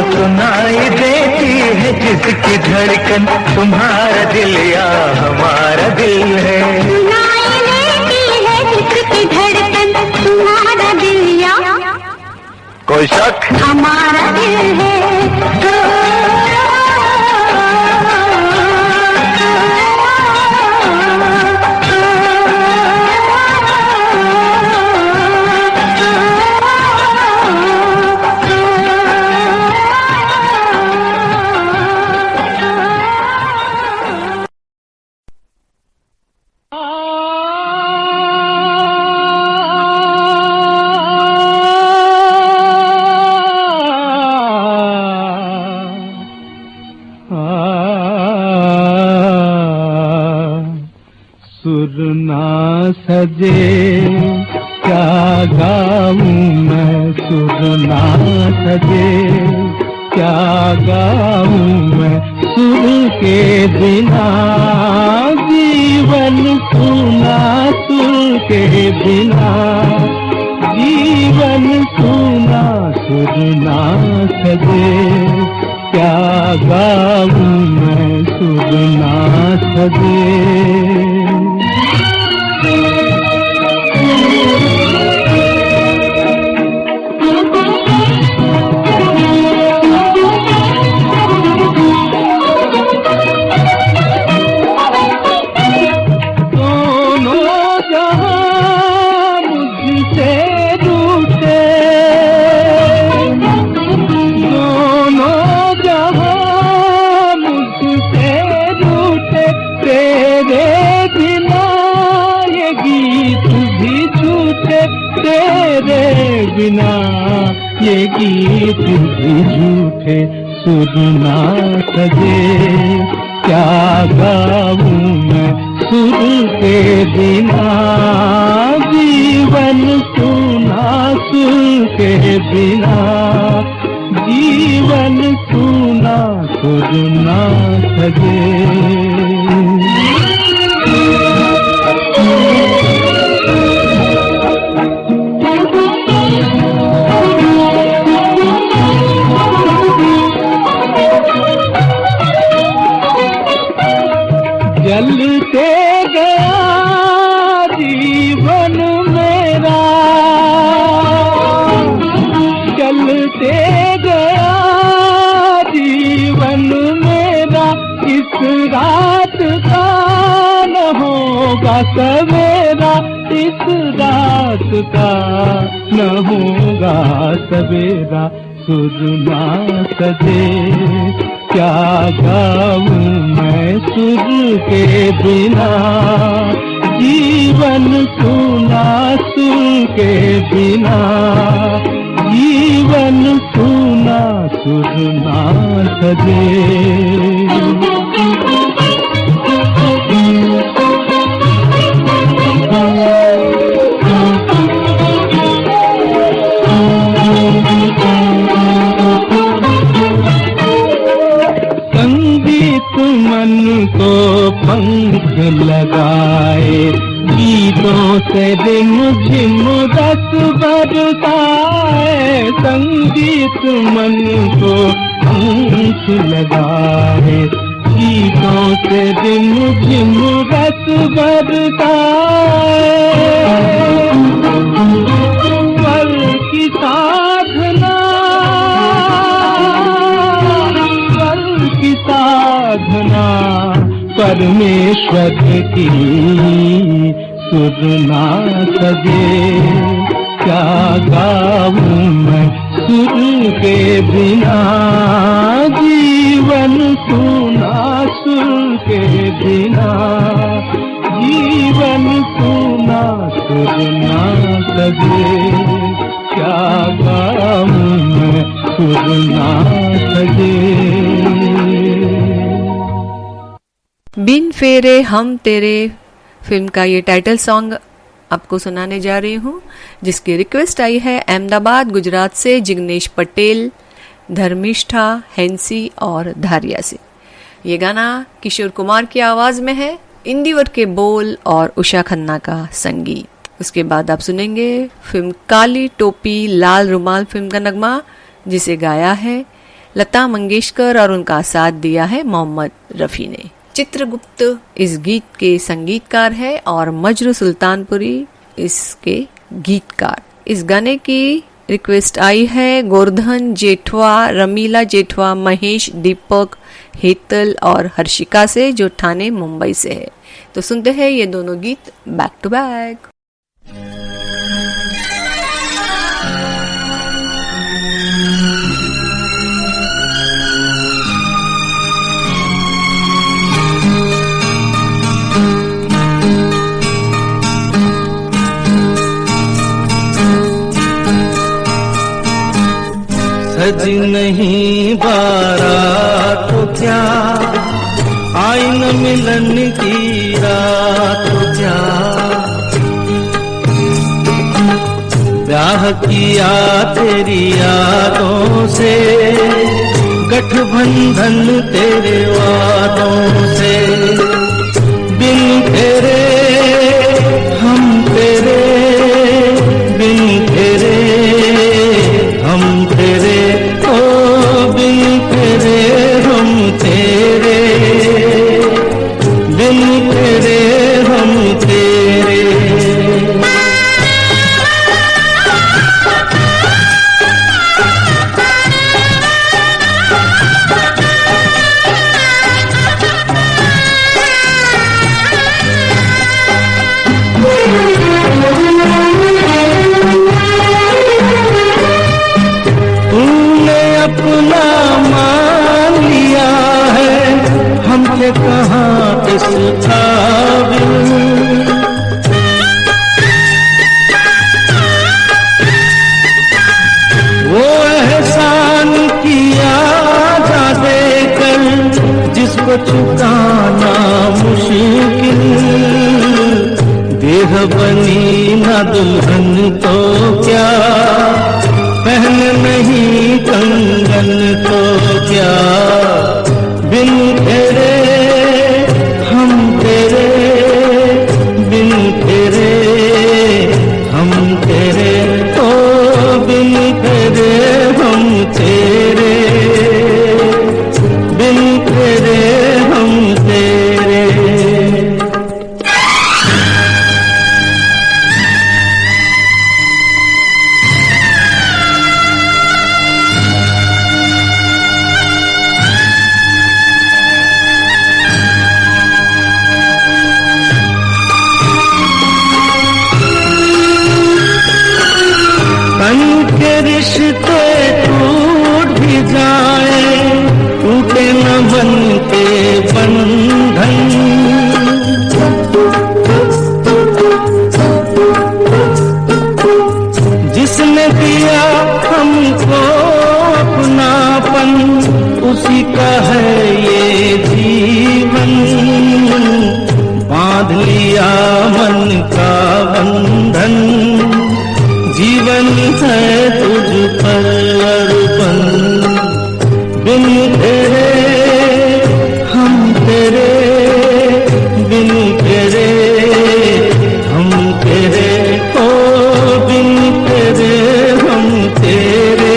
सुनाई देती है जिसकी धड़कन तुम्हारा दिल या हमारा दिल है। सुनाई देती है जिसकी धड़कन तुम्हारा दिल या कोई शक हमारा दिल है। सजे क्या गाऊं मैं, सुर ना सजे क्या गाऊं मैं, सुर के बिना जीवन सूना, सुर के बिना जीवन सूना, सुर ना सजे क्या गाऊं मैं, सुर ना सजे। तेरे बिना ये गीत भी झूठे सुर ना सजे। क्या गाऊं मैं सुर के बिना, जीवन सुना सुर के बिना, जीवन सुना सुर ना सजे। जलते गया जीवन मेरा, जलते गया जीवन मेरा, इस रात का न होगा सवेरा, इस रात का न होगा सवेरा, सुर ना सजे। क्या गाऊं मैं सुर के बिना, जीवन सुना सुर के बिना, जीवन सुना सुर ना सजे। संगीत मन को पंख लगाए, गीतों से रिम झिम रस बरसाए। संगीत मन को पंख लगाए, गीतों से रिम झिम रस बरसाए। स्वर की साधना, की साधना परमेश्वर की, सुर ना सजे। क्या गाऊं मैं सुर के बिना, जीवन सुना सुर के बिना, जीवन सुना सुर ना सजे। क्या गाऊं मैं सुर ना सजे। बिन फेरे हम तेरे फिल्म का ये टाइटल सॉन्ग आपको सुनाने जा रही हूँ, जिसकी रिक्वेस्ट आई है अहमदाबाद गुजरात से जिग्नेश पटेल, धर्मिष्ठा, हैंसी और धारिया से। ये गाना किशोर कुमार की आवाज में है, इंदिवर के बोल और उषा खन्ना का संगीत। उसके बाद आप सुनेंगे फिल्म काली टोपी लाल रुमाल फिल्म का नगमा, जिसे गाया है लता मंगेशकर और उनका साथ दिया है मोहम्मद रफी ने। चित्रगुप्त इस गीत के संगीतकार है और मजरू सुल्तानपुरी इसके गीतकार। इस गाने की रिक्वेस्ट आई है गोवर्धन जेठवा, रमीला जेठवा, महेश, दीपक, हेतल और हर्षिका से, जो ठाणे मुंबई से है। तो सुनते हैं ये दोनों गीत बैक टू बैक। सज नहीं बारात तो क्या, आई न मिलन की रात तो क्या, ब्याह किया तेरी यादों से, गठबंधन तेरे वादों से, बिन तेरे हम तेरे, बिन तेरे हम तेरे, ओ बिन तेरे हम तेरे, बिन तेरे हम तेरे। दुल्हन तो क्या, पहन नहीं कंगन तो क्या, बिन तेरे हम तेरे, बिन तेरे हम तेरे, ओ बिन तेरे हम तेरे, बिन तेरे हम तेरे। रिश्ते टूट भी जाए, टूटे न मन के बंधन, जिसने दिया हमको अपनापन, उसी का है ये जीवन, बांध लिया मन का बंधन, जीवन है तुझ पर अर्पण, बिन तेरे हम तेरे, बिन तेरे हम तेरे, ओ बिन तेरे हम तेरे,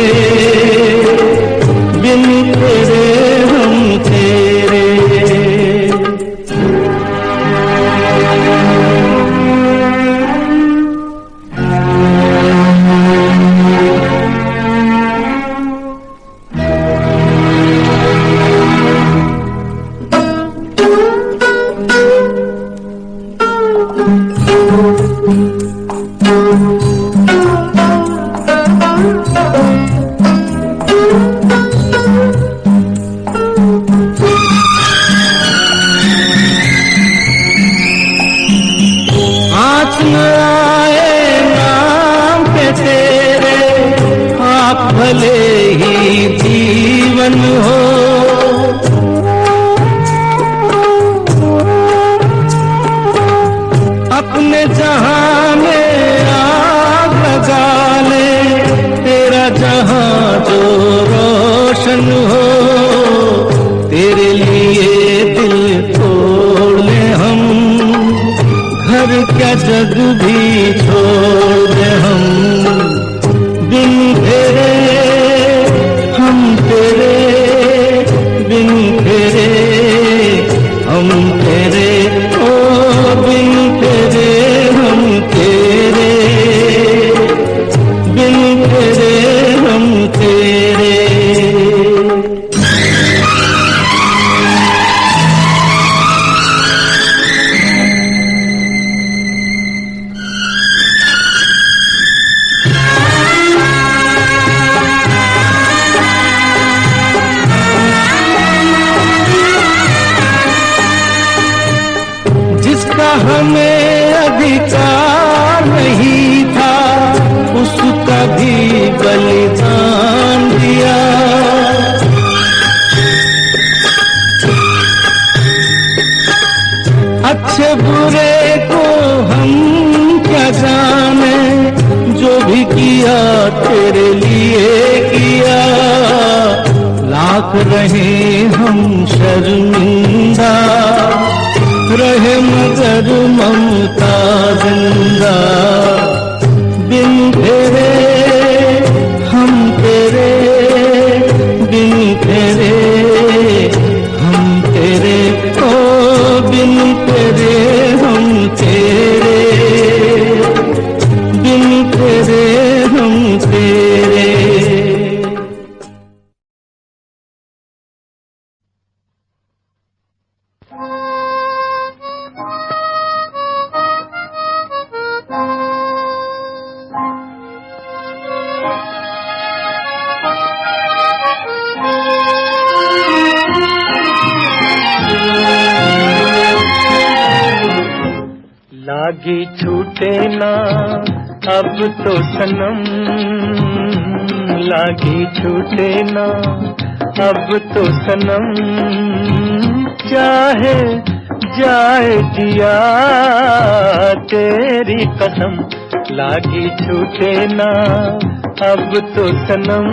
बिन तेरे हम तेरे। जग भी छोड़ दे हम, बिन तेरे हम तेरे, बिन तेरे हम तेरे, ओ बिन तेरे हम तेरे, बिन तेरे हम तेरे। हमें अधिकार नहीं था, उसका भी बलिदान दिया, अच्छे बुरे को हम क्या जाने, जो भी किया तेरे लिए किया, लाख रहे हम शर्मिंदा, रहे मगर ममता जिंदा, बिन तेरे हम तेरे, बिन तेरे हम तेरे, ओ बिन तेरे हम तेरे, बिन तेरे हम तेरे। लागी छूटे ना अब तो सनम, लागी छूटे ना अब तो सनम, चाहे जाए जिया तेरी कसम, लागी छूटे ना अब तो सनम।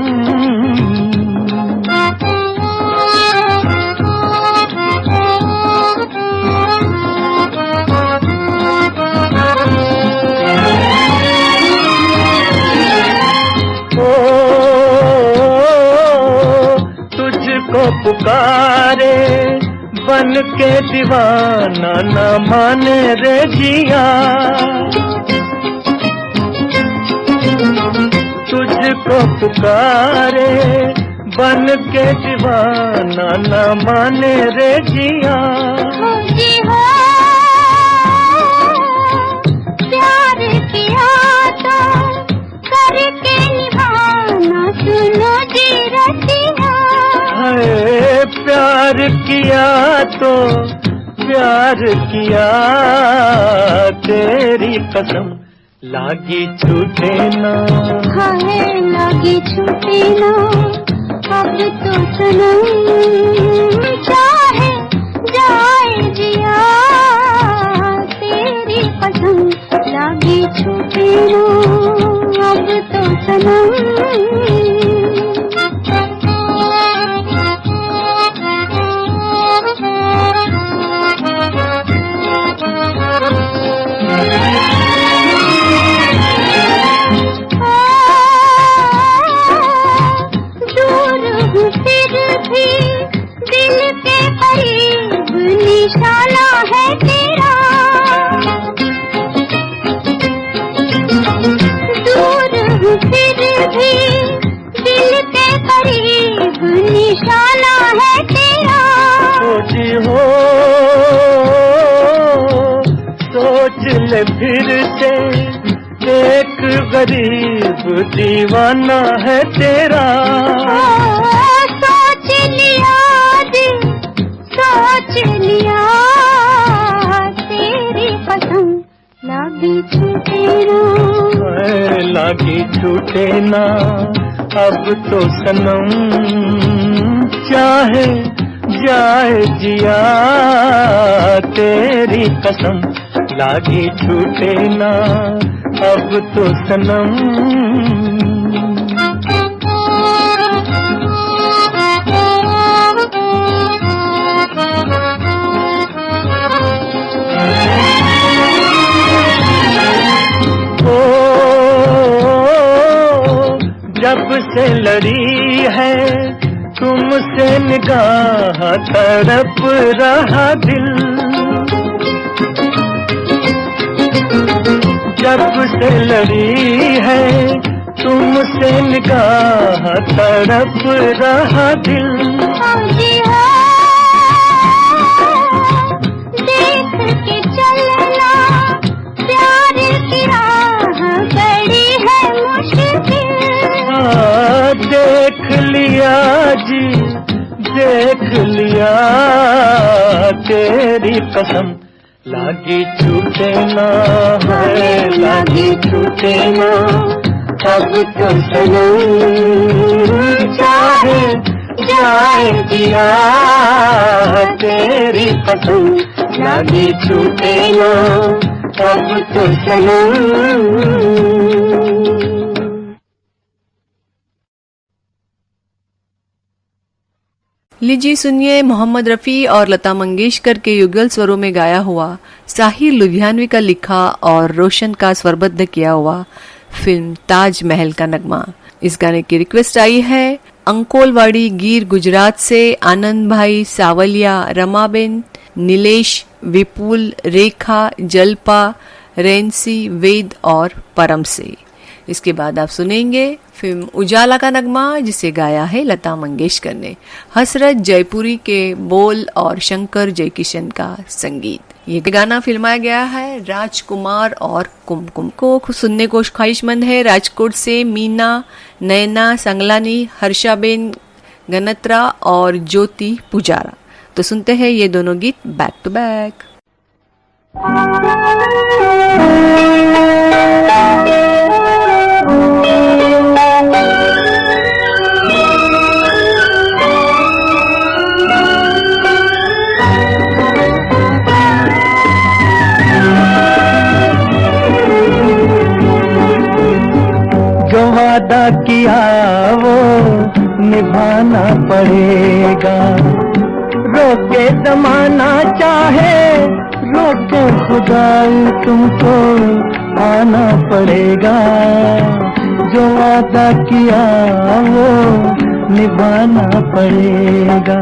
तुझको पुकारे बन के दीवाना न माने रे जिया, तुझको पुकारे बन के दीवाना न माने रे जिया। जी हो प्यार किया तो करके निभाना, सुनो जी रतिया। है प्यार किया तो प्यार किया, तेरी कसम लागी छूटे ना। हाय लागी छूटे ना अब तो सनम, चाहे जाए जिया तेरी कसम लागी छूटे ना अब तो सनम। निशाना है तेरा, दूर हूँ फिर भी दिल के करीब निशाना है तेरा। सोची हो सोच ले फिर से, एक गरीब दीवाना है तेरा। सोच लिया जी सोच लिया, तेरी कसम लागी छूटे ना। लागी छूटे ना अब तो सनम, चाहे जाए जिया तेरी कसम लागी छूटे ना अब तो सनम। जब से लड़ी है तुमसे निगाह तड़प रहा दिल, जब से लड़ी है तुमसे निगाह तड़प रहा दिल। देख के चलना प्यार की राह बड़ी है मुश्किल। देख लिया जी देख लिया, तेरी कसम लागी छूटे ना है लागी छूटे ना अब तो सनम, चाहे जाए दिया तेरी कसम लागी छूटे ना अब तो सनम। लीजिए सुनिए मोहम्मद रफ़ी और लता मंगेशकर के युगल स्वरों में गाया हुआ, साहिर लुधियानवी का लिखा और रोशन का स्वरबद्ध किया हुआ फिल्म ताजमहल का नगमा। इस गाने की रिक्वेस्ट आई है अंकोलवाड़ी गिर गुजरात से आनंद भाई सावलिया, रमाबेन, नीलेश, विपुल, रेखा, जलपा, रेंसी, वेद और परम से। इसके बाद आप सुनेंगे फिल्म उजाला का नगमा, जिसे गाया है लता मंगेशकर ने। हसरत जयपुरी के बोल और शंकर जयकिशन का संगीत। ये गाना फिल्माया गया है राजकुमार और कुमकुम को। सुनने को ख्वाहिशमंद है राजकोट से मीना, नैना संगलानी, हर्षाबेन गनत्रा और ज्योति पुजारा। तो सुनते हैं ये दोनों गीत बैक टू बैक। वादा किया वो निभाना पड़ेगा। रोके जमाना चाहे रोके खुदाई तुमको आना पड़ेगा। जो वादा किया वो निभाना पड़ेगा।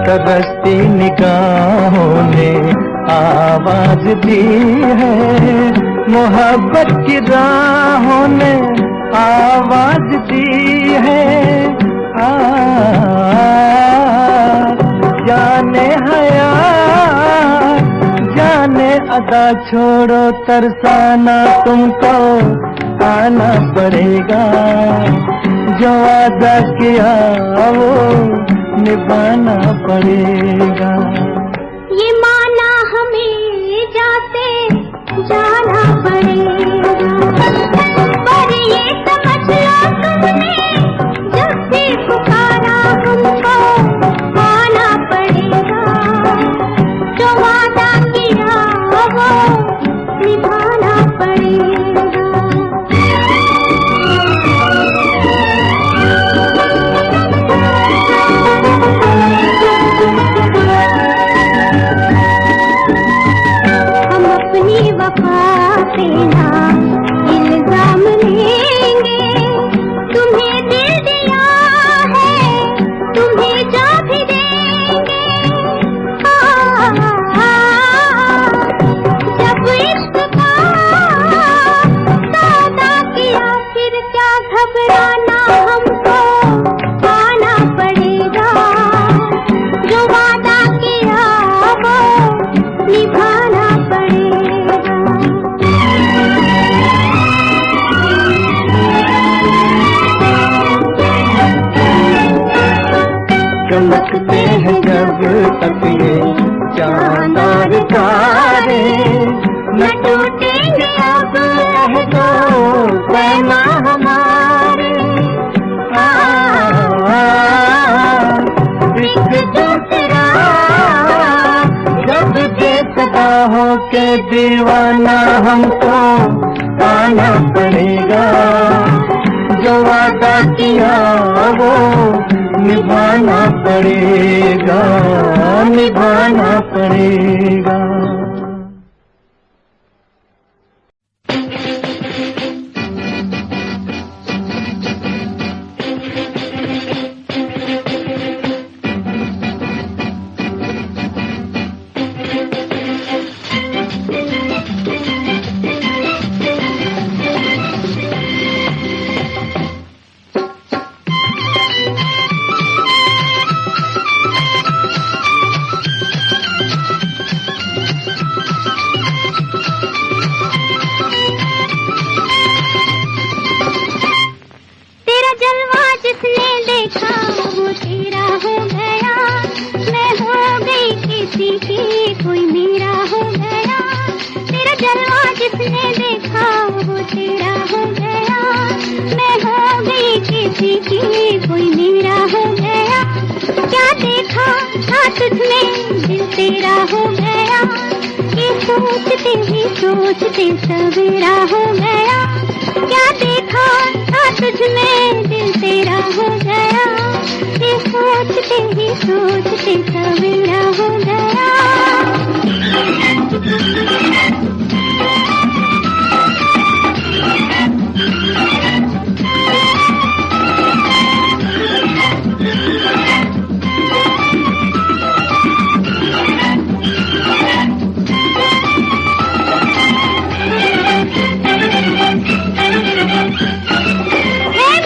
तरसती निगाहों ने आवाज दी है, मोहब्बत की राहों ने आवाज दी है। जाने हया जाने अदा छोड़ो तरसाना तुमको आना पड़ेगा। जो वादा किया वो निभाना पड़ेगा। ये माना हमें जाते जाना पड़ेगा, पर ये समझ लो तुमने जब से पुकारा हमको आना पड़ेगा। जो वादा किया वो निभाना पड़ेगा। इल्जाम लेंगे, तुम्हें दिल दिया है तुम्हें जा भी देंगे। जब इश्क का सौदा किया फिर क्या घबराना, हमको आना पड़ेगा। जो वादा किया वो निभाना पड़ेगा। चमकते हैं जब तक ये चांद और तारे, न टूटेंगे अब अहदो पैमा हमारे। इश्क दूसरा जब बेसदा हो के दीवाना हमको आना पड़ेगा। जो वादा किया वो निभाना पड़ेगा, निभाना पड़ेगा। सोचते सवेरा हो गया, क्या देखा था तुझमें दिल तेरा हो गया। ये सोचते ही सोचते सवेरा हो गया।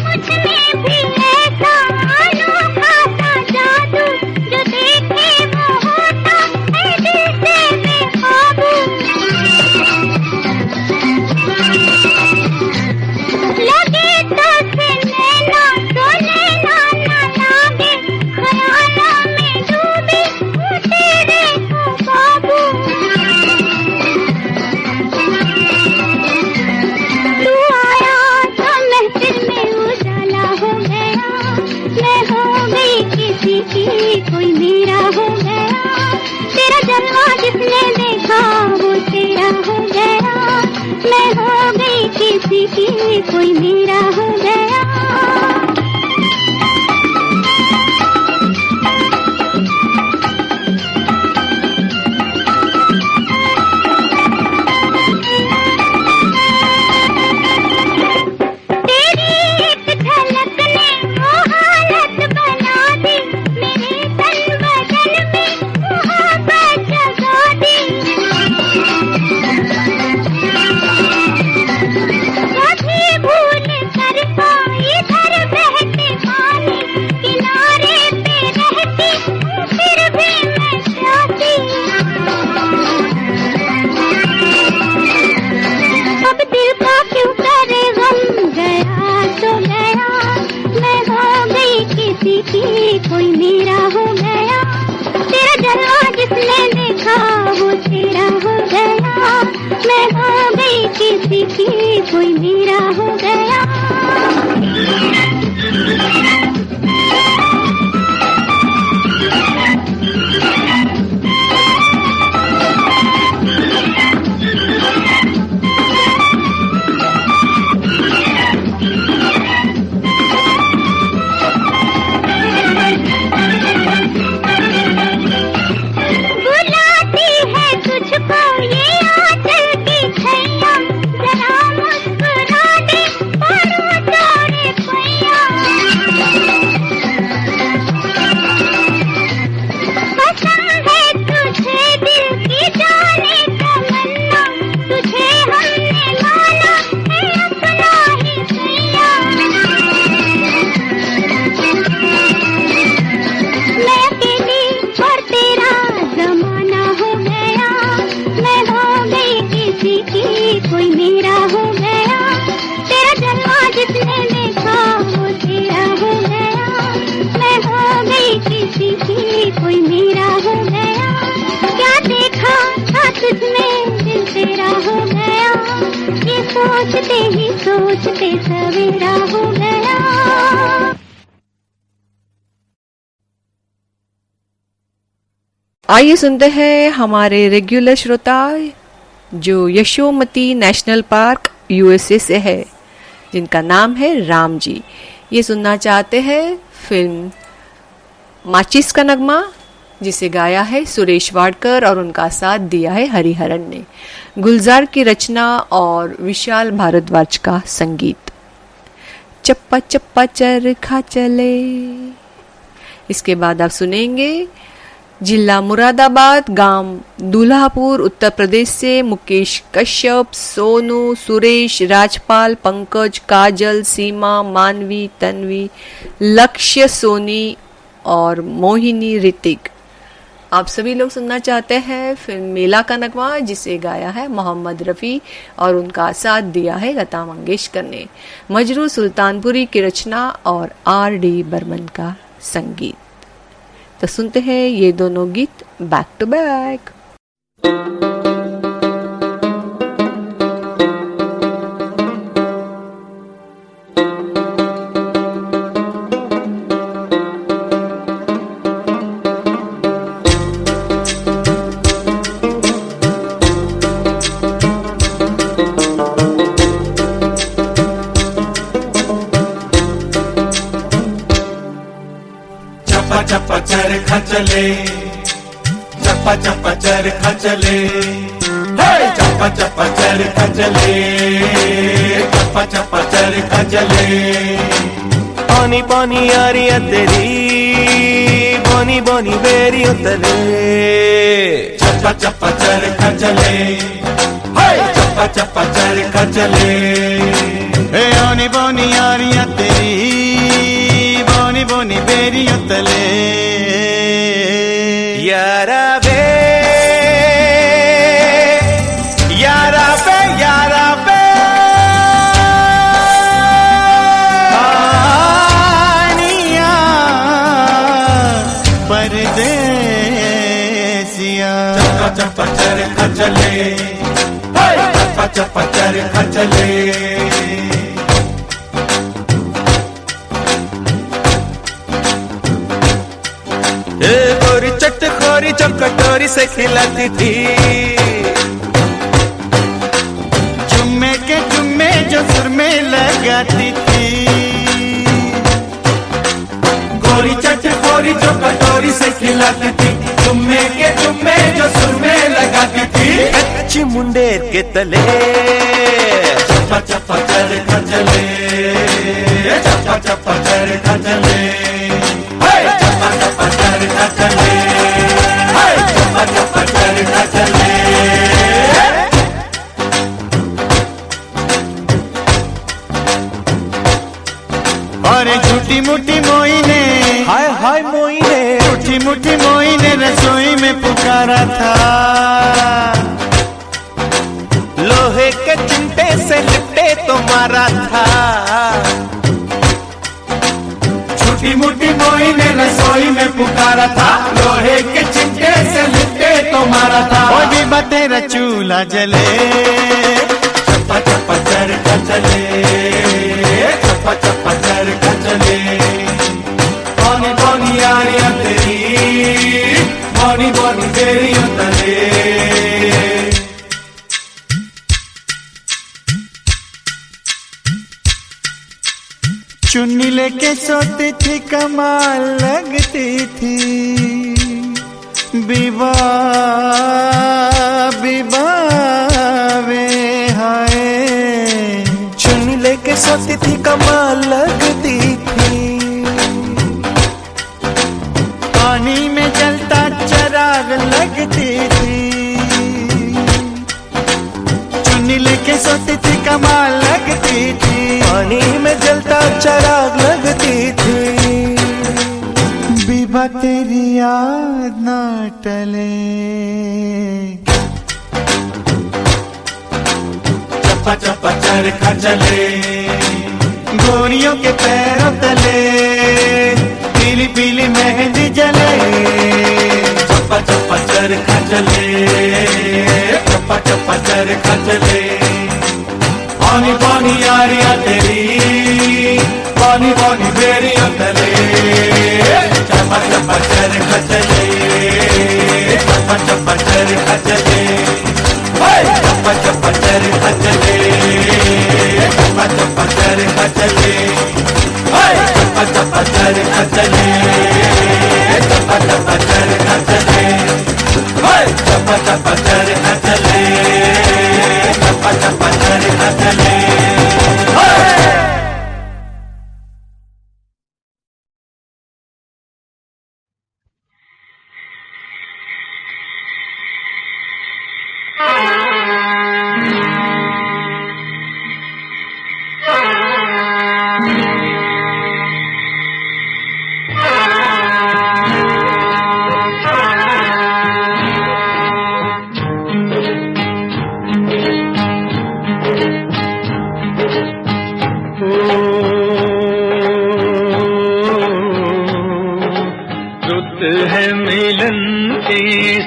मुझमें भी ऐसा अनोखा सा जादू जो देखे वो किसी की कोई मेरा हो गया। तेरा जलवा जिसने देखा वो तेरा हो गया। मैं हो गई किसी की कोई मेरा हो गया। कोई मेरा हो गया। तेरा जलवा जिसने देखा वो तेरा हो गया। मैं हो गई किसी की कोई मेरा हो गया। कोई मेरा हो गया। तेरा जलवा जिसने देखा वो तेरा हो गया। मैं हो गई किसी की कोई मेरा हो गया। क्या देखा था तुझमें दिल तेरा हो गया। ये सोचते ही सोचते सवेरा हो गया। आइए सुनते हैं हमारे रेगुलर श्रोता जो यशोमती नेशनल पार्क यूएसए से है, जिनका नाम है राम जी। ये सुनना चाहते हैं फिल्म माचिस का नगमा, जिसे गाया है सुरेश वाडकर और उनका साथ दिया है हरिहरन ने। गुलजार की रचना और विशाल भारद्वाज का संगीत। चप्पा चप्पा चरखा चले। इसके बाद आप सुनेंगे जिला मुरादाबाद, गांव दुल्हापुर, उत्तर प्रदेश से मुकेश कश्यप, सोनू, सुरेश, राजपाल, पंकज, काजल, सीमा, मानवी, तन्वी, लक्ष्य, सोनी और मोहिनी, ऋतिक। आप सभी लोग सुनना चाहते हैं फिल्म मेला का नगमा, जिसे गाया है मोहम्मद रफ़ी और उनका साथ दिया है लता मंगेशकर ने। मजरू सुल्तानपुरी की रचना और R.D. बर्मन का संगीत। तो सुनते हैं ये दोनों गीत बैक टू बैक। चप्पा चरखा चले, चप्पा चप्पा चरखा चले, चप्पा चप्पा चरखा चले, चप्पा चप्पा चरखा चले। पानी पानी यारियां तेरी, बोनी बोनी बेरियों तले। चप्पा चप्पा चरखा चले, चप्पा चप्पा चरखा चले। बोनी बोनी यारियां तेरी, बोनी बोनी बेरियों तले। यारा बे, यारा बे, यारा बे, आनिया परदेसिया। चप्पा चप्पा चरखा चले, चप्पा चप्पा चरखा चले। ए गोरी चटखोरी जो कटोरी से खिलाती थी, जुम्मे के जुम्मे जो सुर में लगाती थी। गोरी चटखोरी जो कटोरी से खिलाती थी, जुम्मे के जुम्मे जो सुर में लगाती थी। कच्ची मुंडेर के तले चप्पा चप्पा चरखा चले, चप्पा चप्पा चरखा चले, चप्पा चप्पा चरखा चले, चप्पा चप्पा चरखा चले। और झूठी मुठी मोई ने, हाय हाय मोई ने, झूठी मुठी मोई ने रसोई में पुकारा था। लोहे के चिमटे से लिपटे तो मारा था। झूठी मुठी मोई ने रसोई में पुकारा था, लोहे के चिमटे से लिपटे तो मारा था। और भी बतेरा चूल्हा जले, चप्पा चप्पा चरखा चले, चप्पा चप्पा चरखा चले। बोनी बोनी यारियां तेरी, बोनी बोनी बेरियों तले। चुन्नी लेके सोती थी, कमाल लगती थी। विवाह विवाह वे हाय, चुन्नी लेके सोती थी, कमाल लगती थी। पानी में जलता चराग लगती थी। चुन्नी लेके सोती थी, कमाल लगती थी। पानी में जलता चराग लगती थी। बीबा तेरी याद ना टले, चप्पा चप्पा चरखा चले। गोरियों के पैरों तले पीली पीली मेहंदी जले, चप्पा चप्पा चरखा चले, चप्पा चप्पा चरखा चले। पानी पानी यारियां तेरी, पानी पानी बेरियों तले, चप्पा चप्पा चरखा चले, चप्पा चप्पा चरखा चले, चप्पा चप्पा चरखा चले, चप्पा चप्पा चरखा चले, चप्पा चप्पा चरखा चले, चप्पा चप्पा चरखा चले, चप्पा चप्पा चरखा चले, चप्पा चप्पा चरखा चले।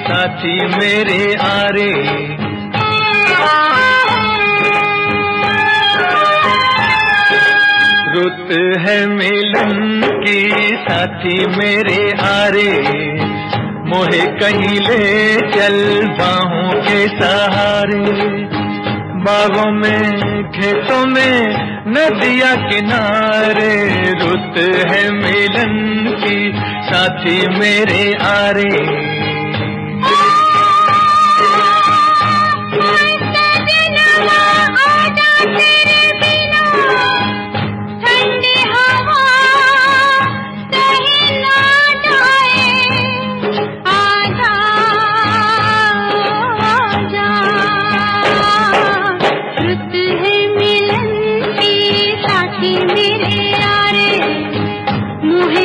साथी मेरे आरे, रुत है मिलन की साथी मेरे आरे। मोहे कहीं ले चल बाहों के सहारे, बागों में खेतों में नदिया किनारे। रुत है मिलन की साथी मेरे आरे।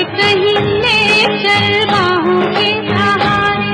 कहीं ले चल बाहों के सहारे।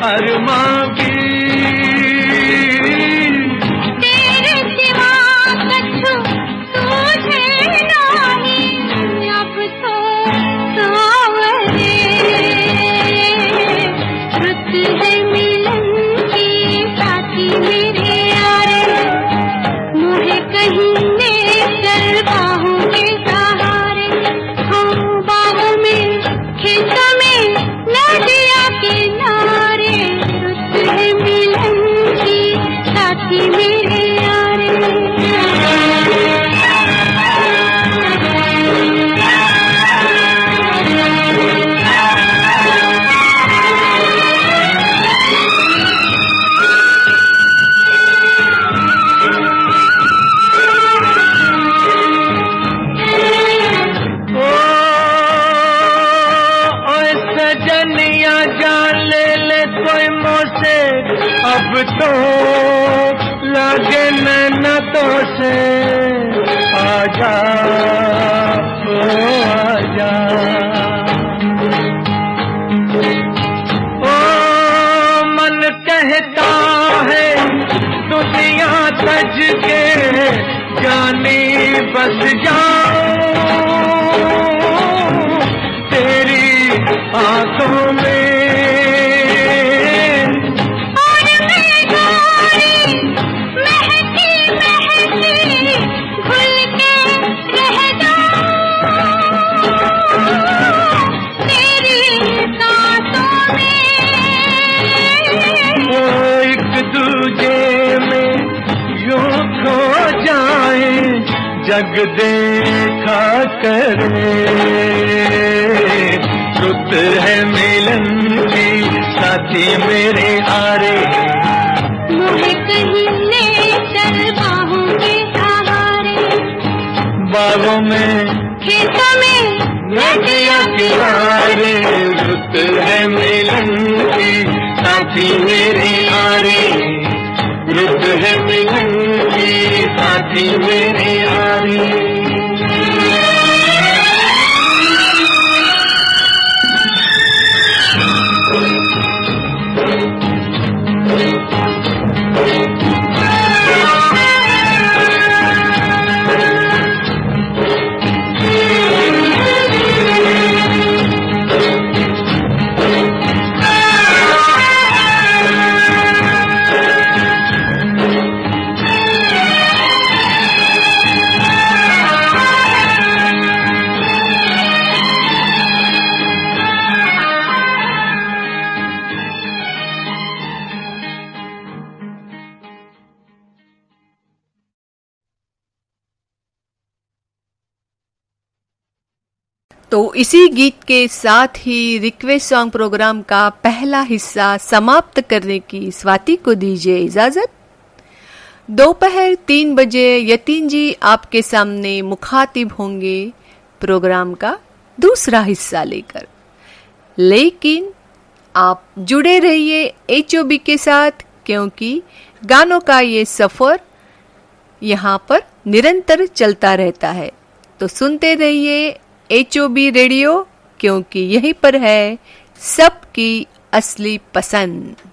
अरमां की तेरे सिवा कछु तुझे नहीं अब तो सावरे रुत है मिलन की साथी मेरे यारे मुझे कहीं ले चल बाहों के सहारे हो बाहों में खेतों में नदिया किनारे रुत है मिलन की साथी मेरे यारे ओए सजनिया जान ले कोई मोसे अब तो लगे नैना तो से आजा ओ आजा ओ मन कहता है दुनिया तज के जाने बस जाऊं तेरी आंखों में और मैं गोरी महकी महकी घुल के रह जाऊं तेरी सांसों में वो एक दूजे में यूं खो जाए जग देखा करे रुत है मिलन की साथी मेरे आरे मुझे कहीं ले चल बाहों के सहारे बागों में खेतों में नदिया किनारे रुत है मिलन की साथी मेरे आरे रुत है मिलन की साथी मेरे आरे तो इसी गीत के साथ ही रिक्वेस्ट सॉन्ग प्रोग्राम का पहला हिस्सा समाप्त करने की स्वाति को दीजिए इजाजत। दोपहर 3 बजे यतीन जी आपके सामने मुखातिब होंगे प्रोग्राम का दूसरा हिस्सा लेकर, लेकिन आप जुड़े रहिए HOB के साथ क्योंकि गानों का ये सफर यहाँ पर निरंतर चलता रहता है। तो सुनते रहिए HOB रेडियो क्योंकि यहीं पर है सबकी असली पसंद।